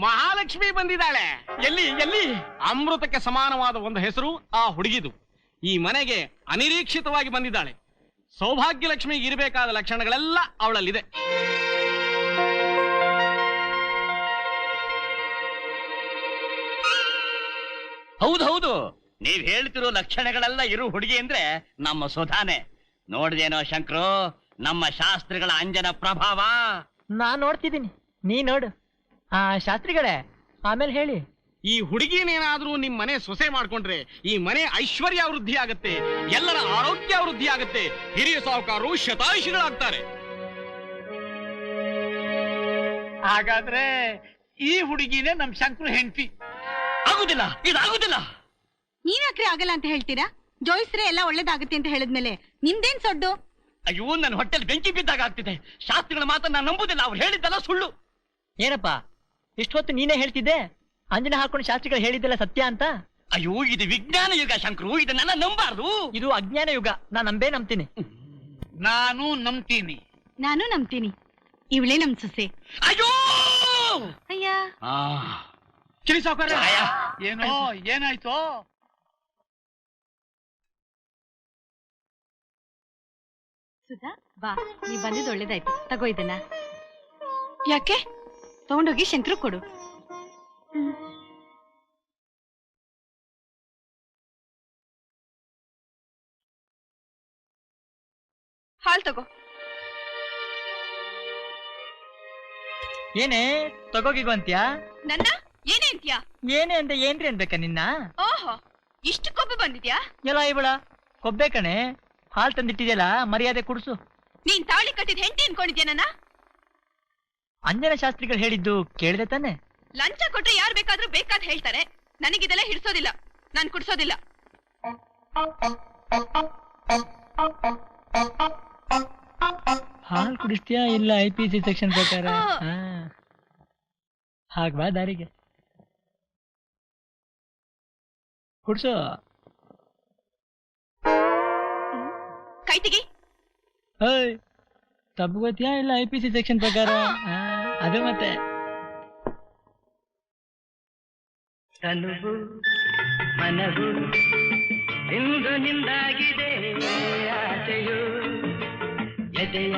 ಮಹಾಲಕ್ಷ್ಮಿ ಬಂದಿದ್ದಾಳೆ. ಎಲ್ಲಿ ಎಲ್ಲಿ? ಅಮೃತಕ್ಕೆ ಸಮಾನವಾದ ಒಂದು ಹೆಸರು ಆ ಹುಡುಗಿದು. ಈ ಮನೆಗೆ ಅನಿರೀಕ್ಷಿತವಾಗಿ ಬಂದಿದ್ದಾಳೆ. ಸೌಭಾಗ್ಯ ಲಕ್ಷ್ಮಿಗೆ ಇರಬೇಕಾದ ಲಕ್ಷಣಗಳೆಲ್ಲ ಅವಳಲ್ಲಿದೆ. ಹೌದೌದು, ನೀವ್ ಹೇಳ್ತಿರೋ ಲಕ್ಷಣಗಳೆಲ್ಲ ಇರೋ ಹುಡುಗಿ ಅಂದ್ರೆ ನಮ್ಮ ಸುಧಾನೆ. ನೋಡ್ದೇನೋ ಶಂಕರು, ನಮ್ಮ ಶಾಸ್ತ್ರಿಗಳ ಅಂಜನ ಪ್ರಭಾವ. ನಾನ್ ನೋಡ್ತಿದ್ದೀನಿ, ನೀ ನೋಡು. ಶಾಸ್ತ್ರಿಗಳೇ, ಆಮೇಲೆ ಹೇಳಿ. ಈ ಹುಡುಗಿನೇನಾದ್ರೂ ನಿಮ್ ಮನೆ ಸೊಸೆ ಮಾಡ್ಕೊಂಡ್ರೆ ಈ ಮನೆ ಐಶ್ವರ್ಯ ವೃದ್ಧಿ ಆಗತ್ತೆ, ಎಲ್ಲರ ಆರೋಗ್ಯ ವೃದ್ಧಿ ಆಗತ್ತೆ, ಹಿರಿಯ ಸಾಹುಕಾರರು ಶತಾಯುಷಿಗಳಾಗ್ತಾರೆ. ಹಾಗಾದ್ರೆ ಈ ಹುಡುಗಿನೇ ನಮ್ ಶಂಕರು ಹೆಂಡತಿ. ಆಗುದಿಲ್ಲ, ಇದಾಗುದಿಲ್ಲ. ನೀವ್ಯಾಕ್ರಿ ಆಗಲ್ಲ ಅಂತ ಹೇಳ್ತೀರಾ? ಜೋಯಿಸ್ರೆ ಎಲ್ಲ ಒಳ್ಳೇದಾಗುತ್ತೆ ಅಂತ ಹೇಳಿದ್ಮೇಲೆ ನಿಮ್ದೇನ್ ಸೊಡ್ಡು? ಅಯ್ಯೋ, ನನ್ನ ಹೊಟ್ಟೆಲ್ ಬೆಂಕಿ ಬಿದ್ದಾಗ ಆಗ್ತಿದೆ. ಶಾಸ್ತ್ರಿಗಳ ಮಾತನ್ನ ನಾನು ನಂಬುದಿಲ್ಲ. ಅವ್ರು ಹೇಳಿದ್ದಲ್ಲ ಸುಳ್ಳು. ಏನಪ್ಪ ಇಷ್ಟೊತ್ತು ನೀನೇ ಹೇಳ್ತಿದ್ದೆ? ಅಂಜನ ಹಾಕೊಂಡು ಶಾಸ್ತ್ರಿಗಳು ಹೇಳಿದ್ದೆಲ್ಲ ಸತ್ಯ ಅಂತ. ಅಯ್ಯೋ ಇದು ವಿಜ್ಞಾನ ಯುಗ ಶಂಕರು, ಇದನ್ನೆಲ್ಲ ನಂಬಾರ್ದು. ಇದು ಅಜ್ಞಾನ ಯುಗ, ನಾನ್ ನಂಬ್ತೀನಿ. ನಾನು ನಂಬ್ತೀನಿ. ನಾನು ನಂಬ್ತೀನಿ. ಇವಳೇ ನಮ್ ಸೊಸೆ. ಅಯ್ಯೋ ಅಯ್ಯ ಕಿರಿ ಸಾವ್ಕಾರ, ಏನೋ ಏನಾಯ್ತು? ಸುಧಾ ಬಾ, ನೀ ಬಂದಿದ್ದು ಒಳ್ಳೇದಾಯ್ತು. ತಗೋ ಇದನ್ನ. ಯಾಕೆ? ತಗೊಂಡೋಗಿ ಶಂಕರು ಕೊಡು. ಹಾಲ್ ತಗೋ. ಏನೇ ತಗೋಗಿಗೋ ಅಂತ್ಯಾ? ನನ್ನ ಏನೇ ಅಂತ್ಯಾ? ಏನೇ ಅಂತ ಏನ್ರಿ ಅನ್ಬೇಕ ನಿನ್ನ? ಓಹೋ, ಇಷ್ಟು ಕೊಬ್ಬು ಬಂದಿದ್ಯಾ? ಎಲ್ಲ ಇವಳ ಕೊಬ್ಬೆ ಕಣೆ. ಹಾಲ್ ತಂದಿಟ್ಟಿದ್ಯಲ್ಲ, ಮರ್ಯಾದೆ ಕುಡ್ಸು. ನೀನ್ ತಾಳಿ ಕಟ್ಟಿದ ಹೆಂಡತಿ ಅನ್ಕೊಂಡಿದ್ಯಾ ನನ್ನ? ಅಂಜನ ಶಾಸ್ತ್ರಿಗಳು ಹೇಳಿದ್ದು ಕೇಳಿದೆ ತಾನೆ? ಲಂಚ ಕೊಟ್ರೆ ಯಾರು ಬೇಕಾದ್ರೂ ಬೇಕಾದ್ ಹೇಳ್ತಾರೆ. ನನಗಿದೆಲ್ಲ ಹಿಡ್ಸೋದಿಲ್ಲ, ನಾನ್ ಕುಡ್ಸೋದಿಲ್ಲ. ಹಾಲ್ ಕುಡಿಸ್ತೀಯಾ ಇಲ್ಲ IPC ಸೆಕ್ಷನ್ ಪ್ರಕಾರ? ಹಾಗ್ಬಾ ದಾರಿಗೆ ಕುಡ್ಸು. ಕೈ ತೆಗಿ. ತಪ್ಪಗೋತಿಯಾ ಇಲ್ಲ IPC ಸೆಕ್ಷನ್ ಪ್ರಕಾರ? ಅದು ಮತ್ತೆ ತನುವು ಮನವು ಇಂದು ನಿಂದಾಗಿದೆ, ಆಸೆಯು ಎದೆಯ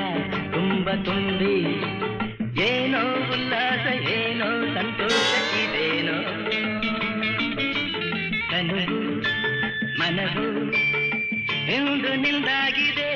ತುಂಬ ತುಂಬಿ ಏನೋ ಉಲ್ಲಾಸ, ಏನೋ ಸಂತೋಷ ಇದೇನೋ. ತನುವು ಮನವು ಇಂದು ನಿಂದಾಗಿದೆ.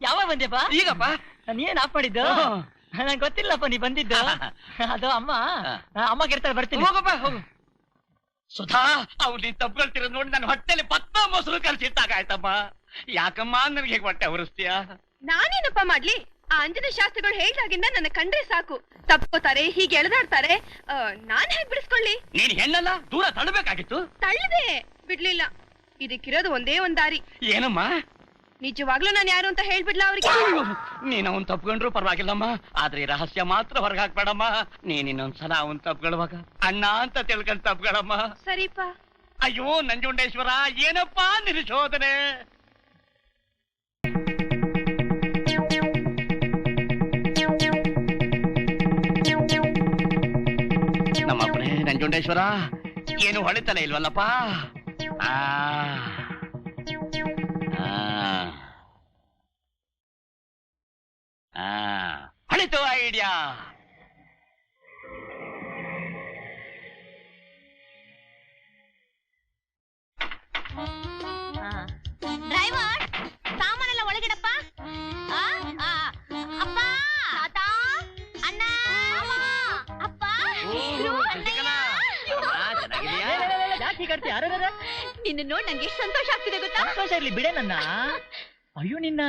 ಯಾವಾಗ ಬಂದ್ಯಪ್ಪ? ಈಗಪ್ಪ. ನೀನ್ ಆಫ್ ಮಾಡಿದ್ದು? ನಂಗೆ ಗೊತ್ತಿಲ್ಲಪ್ಪ ನೀ ಬಂದಿದ್ದು. ಅದು ಅಮ್ಮ ಕೆರ್ತಾರೆ, ಬರ್ತೀನಿ. ಹೋಗಪ್ಪ ಹೋಗು. ಸುಧಾ, ಅವ್ರು ನೀನ್ ತಪ್ಪುಗಳ್ತಿರೋ ನೋಡಿ ನನ್ನ ಹೊಟ್ಟೆಲಿ ಭತ್ತ ಮೊಸರು ಕಲ್ಸಿಟ್ಟಾಗಾಯ್ತಮ್ಮ. ಯಾಕಮ್ಮ ನನಗೆ ಹೇಗೆ ಹೊಟ್ಟೆ ಹೊರಿಸ್ತೀಯ? ನಾನೇನಪ್ಪ ಮಾಡ್ಲಿ? ಆ ಅಂಜನ ಶಾಸ್ತ್ರಿಗಳು ಹೇಳ್ದಾಗಿಂದ ನನ್ನ ಕಂಡ್ರೆ ಸಾಕು, ತಪ್ಕೋತಾರೆ, ಹೀಗೆ ಎಳೆದಾಡ್ತಾರೆ. ನಾನ್ ಹೇಗ್ ಬಿಡಿಸ್ಕೊಳ್ಳಿ? ನೀನ್ ಹೆಣ್ಣಲ್ಲ, ದೂರ ತಳ್ಳಬೇಕಾಗಿತ್ತು. ತಳ್ಳದೆ ಬಿಡ್ಲಿಲ್ಲ. ಇದಕ್ಕಿರೋದು ಒಂದೇ ಒಂದ್ ದಾರಿ. ಏನಮ್ಮ? ನಿಜವಾಗ್ಲೂ ನಾನು ಯಾರು ಅಂತ ಹೇಳ್ಬಿಡ್ಲ ಅವ್ರಿಗೆ? ನೀನ್ ಅವನ್ ತಪ್ಕೊಂಡ್ರು ಪರವಾಗಿಲ್ಲಮ್ಮ, ಆದ್ರೆ ಈ ರಹಸ್ಯ ಮಾತ್ರ ಹೊರಗೆ ಹಾಕ್ಬೇಡಮ್ಮ. ನೀನ್ ಇನ್ನೊಂದ್ಸಲ ಅವನ್ ತಪ್ಕೊಳ್ಳುವಾಗ ಅಣ್ಣ ಅಂತ ತಿಳ್ಕೊಂಡ್ ತಪ್ಗಳಮ್ಮ. ಸರಿಪ. ಅಯ್ಯೋ ನಂಜುಂಡೇಶ್ವರ, ಏನಪ್ಪಾ ನಿರುಶೋಧನೆ. ನಮ್ಮಪ್ಪನೇ ನಂಜುಂಡೇಶ್ವರ, ಏನು ಹೊಳಿತಲೇ ಇಲ್ವಲ್ಲಪ್ಪ. ಹೊಳಿತು ಐಡಿಯಾ. ಡ್ರೈವರ್, ಸಾಮಾನೆಲ್ಲ ಒಳಗಿಡಪ್ಪ. ಅಪ್ಪ, ತಾತ, ಅಣ್ಣ, ಅಪ್ಪ. ನಿನ್ನ ನೋಡಿ ನಂಗೆ ಎಷ್ಟು ಸಂತೋಷ ಆಗ್ತಿದೆ ಗೊತ್ತಾ? ಸಂತೋಷ ಇರ್ಲಿ ಬಿಡೆ ನನ್ನ. ಅಯ್ಯೋ ನಿನ್ನ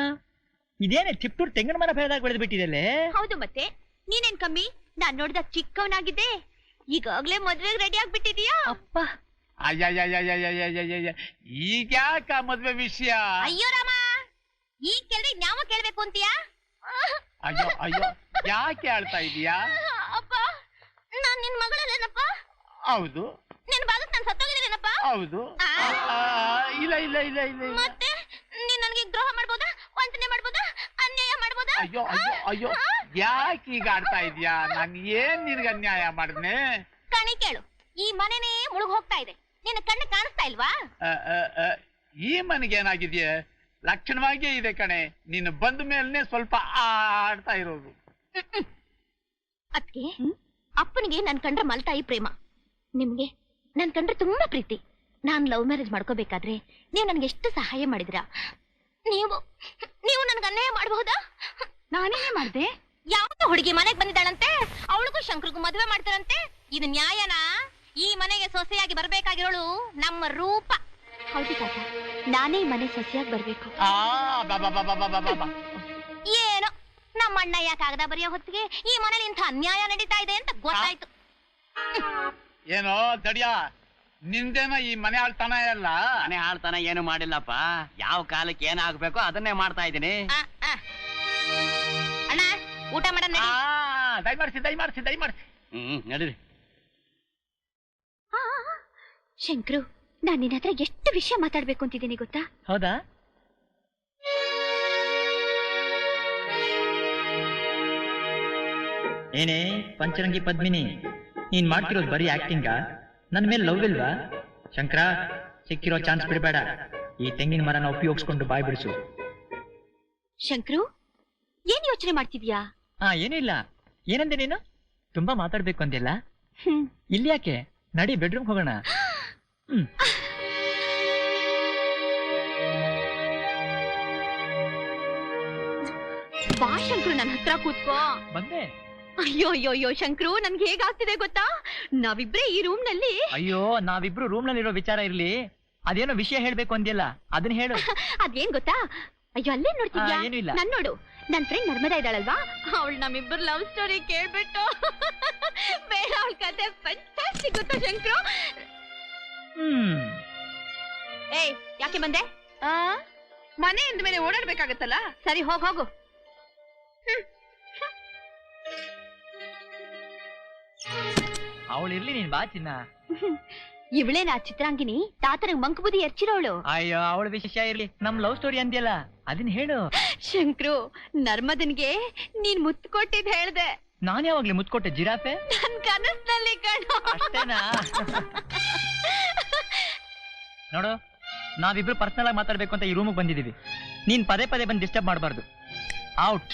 ಇದೇನೆ ಚಿಪ್ಟೂರ್ ತೆಂಗಿನ ಮರ ಬೆಳೆದಾಗ ಬೆಳೆದು ಬಿಟ್ಟಿದೆಲ್ಲೇ. ಹೌದು, ಮತ್ತೆ ನೀನೇನ್ ಕಮ್ಮಿ? ನಾನ್ ನೋಡಿದಾಗ ಚಿಕ್ಕವನಾಗಿದ್ದೆ, ಈಗಾಗ್ಲೇ ಮದ್ವೆಗೆ ರೆಡಿ ಆಗ್ಬಿಟ್ಟಿದೀಯಾ? ಅಪ್ಪ ಅಯ್ಯ, ಈಗ ಯಾಕ ಮದ್ವೆ ವಿಷಯ? ಅಯ್ಯೋ ರಾಮ, ಈಗ ಕೇಳ್ರಿ ನ್ಯಾವ ಕೇಳ್ಬೇಕು ಅಂತೀಯಾ? ಅಯ್ಯೋ ಅಯ್ಯೋ, ಯಾಕೆ ಆಳ್ತಾ ಇದೀಯಾ? ಅಪ್ಪ, ನಾನ್ ನಿನ್ ಮಗಳಲ್ಲೇನಪ್ಪ? ಹೌದು. ನಿನ್ ಭಾಗಕ್ಕೆ ನಾನು ಸತ್ತೋಗಿದ್ದೇನಪ್ಪ? ಹೌದು. ಇಲ್ಲ ಇಲ್ಲ ಇಲ್ಲ ಇಲ್ಲ. ಮತ್ತೆ ನೀನ್ ನನಗೆ ದ್ರೋಹ ಮಾಡ್ಬೋದಾ, ವಂಚನೆ ಮಾಡ್ಬೋದಾ, ಅನ್ಯಾಯ ಮಾಡ್ಬೋದಾ? ಅಯ್ಯೋ ಅಯ್ಯೋ ಅಯ್ಯೋ, ಯಾಕೆ ಈಗ ಆಡ್ತಾ ಇದೀಯಾ? ನಾನ್ ಏನ್ ನಿನ್ಗೆ ಅನ್ಯಾಯ ಮಾಡಿದ್ನೆ? ಕಣಿ ಕೇಳು, ಈ ಮನೆನೇ ಮುಳುಗ್ ಹೋಗ್ತಾ ಇದೆ, ನಿನ್ನ ಕಣ್ಣು ಕಾಣಿಸ್ತಾ ಇಲ್ವಾ? ಈ ಮನೆಗೆ ಏನಾಗಿದೆಯೇ? ಲಕ್ಷಣವಾಗಿಯೇ ಇದೆ ಕಣೆ. ನೀನು ಬಂದ ಮೇಲ್ನೆ ಸ್ವಲ್ಪ ಆಡ್ತಾ ಇರೋದು. ಅದ್ಕೆ ಅಪ್ಪನಿಗೆ ನನ್ ಕಂಡ್ರೆ ಮಲ್ತಾಯಿ ಪ್ರೇಮ, ನಿಮ್ಗೆ ನನ್ ಕಂಡ್ರೆ ತುಂಬಾ ಪ್ರೀತಿ. ನಾನ್ ಲವ್ ಮ್ಯಾರೇಜ್ ಮಾಡ್ಕೋಬೇಕಾದ್ರೆ ನೀವು ನನ್ಗೆ ಎಷ್ಟು ಸಹಾಯ ಮಾಡಿದ್ರಾ. ನೀವು ನೀವು ನನ್ಗೆ ಅನ್ಯಾಯ ಮಾಡಬಹುದಾ? ನಾನೇನೇ ಮಾಡ್ದೆ? ಯಾವತ್ತೋ ಹುಡುಗಿ ಮನೆಗ್ ಬಂದಿದ್ದಾಳಂತೆ, ಅವಳಿಗೂ ಶಂಕರ್ಗೂ ಮದುವೆ ಮಾಡ್ತಾರಂತೆ. ಇದು ನ್ಯಾಯನಾ? ಈ ಮನೆಗೆ ಸೊಸೆಯಾಗಿ ಬರ್ಬೇಕಾಗಿರೋಳು ನಮ್ಮ ರೂಪ. ಹೌದು ತಾತ, ನಾನೇ ಈ ಮನೆ ಸೊಸೆಯಾಗಿ ಬರ್ಬೇಕು. ಏನೋ ನಮ್ಮ ಅಣ್ಣಯ್ಯ ಕಾಗದ ಬರೆಯೋ ಹೊತ್ತಿಗೆ ಈ ಮನೇಲಿ ಇಂಥ ಅನ್ಯಾಯ ನಡೀತಾ ಇದೆ ಅಂತ ಗೊತ್ತಾಯ್ತು. ಏನೋ ದಡಿಯ, ನಿಂದೇನೋ ಈ ಮನೆ ಆಳ್ತಾನ ಎಲ್ಲ. ಮನೆ ಆಳ್ತಾನ ಏನು ಮಾಡಿಲ್ಲಪ್ಪ, ಯಾವ ಕಾಲಕ್ಕೆ ಏನಾಗ್ಬೇಕೋ ಅದನ್ನೇ ಮಾಡ್ತಾ ಇದ್ದೀನಿ. ಅಣ್ಣ ಊಟ ಮಾಡ. ದಯಮಾಡಿಸಿ ನಡೀರಿ. ಶಂಕ್ರು, ನಾನ್ ನಿನ್ನ ಹತ್ರ ಎಷ್ಟು ವಿಷಯ ಮಾತಾಡ್ಬೇಕು ಅಂತಿದ್ದೀನಿ ಗೊತ್ತಾ? ಹೌದಾ? ಏನೇ ಪಂಚರಂಗಿ ಪದ್ಮಿನಿ, ನೀನ್ ಮಾಡ್ತಿರೋದು ಬರೀ ಆಕ್ಟಿಂಗ? ನನ್ ಮೇಲೆ ಲವ್ ಇಲ್ವಾ? ಶಂಕರ, ಸಿಕ್ಕಿರೋ ಚಾನ್ಸ್ ಬಿಡಬೇಡ. ಈ ತೆಂಗಿನ ಮರನ ಉಪಯೋಗಿಸ್ಕೊಂಡು ಬಾಯ್ ಬಿಡಿಸು. ಶಂಕ್ರು, ಏನ್ ಯೋಚನೆ ಮಾಡ್ತಿದ್ಯಾ? ಏನೂ ಇಲ್ಲ. ಏನಂದೆ ನೀನು? ತುಂಬಾ ಮಾತಾಡ್ಬೇಕು ಅಂದಿಲ್ಲ? ಇಲ್ಲಿ ಯಾಕೆ? ನಡಿ ಬೆಡ್ರೂಮ್ ಹೋಗೋಣ. ಬಾ ಶಂಕ್ರು, ನನ್ನ ಹತ್ರ ಕೂತ್ಕೋ. ಬಂದೆ. ಅಯ್ಯೋ ಅಯ್ಯೋ ಅಯ್ಯೋ ಶಂಕ್ರು, ನನ್ಗೆ ಹೇಗಾಗ್ತಿದೆ ಗೊತ್ತಾ? ನಾವಿಬ್ರೇ ಈ ರೂಮ್ ನಲ್ಲಿ. ಅಯ್ಯೋ, ನಾವಿಬ್ರು ರೂಮ್ ನಲ್ಲಿ ಇರೋ ವಿಚಾರ ಇರ್ಲಿ, ಅದೇನೋ ವಿಷಯ ಹೇಳ್ಬೇಕು ಅಂದಿಲ್ಲ, ಅದನ್ನ ಹೇಳು. ಅದೇನ್ ಗೊತ್ತಾ? ಅಯ್ಯೋ ಅಲ್ಲೇ ನೋಡ್ತಿದ್ಯಾ? ಏನೂ ಇಲ್ಲ. ನನ್ ನೋಡು, ನನ್ ಫ್ರೆಂಡ್ ನರ್ಮದಾ ಇದ್ದಾಳಲ್ವಾ, ಅವಳು ನಮ್ಮಿಬ್ಬರು ಲವ್ ಸ್ಟೋರಿ ಕೇಳ್ಬಿಟ್ಟು ಬೇಡ, ಅವಳ ಕತೆ ಫ್ಯಾಂಟಾಸ್ಟಿಕ್ ಗೊತ್ತಾ ಶಂಕ್ರು? ಏಯ್, ಯಾಕೆ ಬಂದೆ? ಮನೆ ಇಂದ ಮೇಲೆ ಓಡಾಡ್ಬೇಕಾಗತ್ತಲ್ಲ. ಸರಿ, ಹೋಗು. ಅವಳಿರ್ಲಿ, ನೀನ್ ಬಾ ಚಿನ್ನ. ಇವಳೇನಾ ಚಿತ್ರಾಂಗಿನಿ, ತಾತನಿಗೆ ಮಂಕ್ ಬುದ್ಧಿ ಎರ್ಚಿರೋಳು? ಅಯ್ಯೋ, ಅವಳ ವಿಷಯ ಇರ್ಲಿ, ನಮ್ ಲವ್ ಸ್ಟೋರಿ ಅಂದ್ಯಲ್ಲ ಅದನ್ನ ಹೇಳು. ಶಂಕ್ರು, ನರ್ಮದನ್ಗೆ ನೀನ್ ಮುತ್ತು ಕೊಟ್ಟಿದ್ ಹೇಳ್ದೆ. ನಾನ್ ಯಾವಾಗ್ಲೂ ಮುತ್ತು ಕೊಟ್ಟೆ ಜಿರಾಫೆ? ನನ್ ಕನಸ್ನಲ್ಲಿ ಕಣೋ. ಅಷ್ಟೇನಾ? ನೋಡು, ನಾವಿಬ್ರು ಪರ್ಸನಲ್ ಆಗಿ ಮಾತಾಡ್ಬೇಕು ಅಂತ ಈ ರೂಮಿಗೆ ಬಂದಿದೀವಿ. ನೀನ್ ಪದೇ ಪದೇ ಬಂದು ಡಿಸ್ಟರ್ಬ್ ಮಾಡಬಾರ್ದು. ಔಟ್.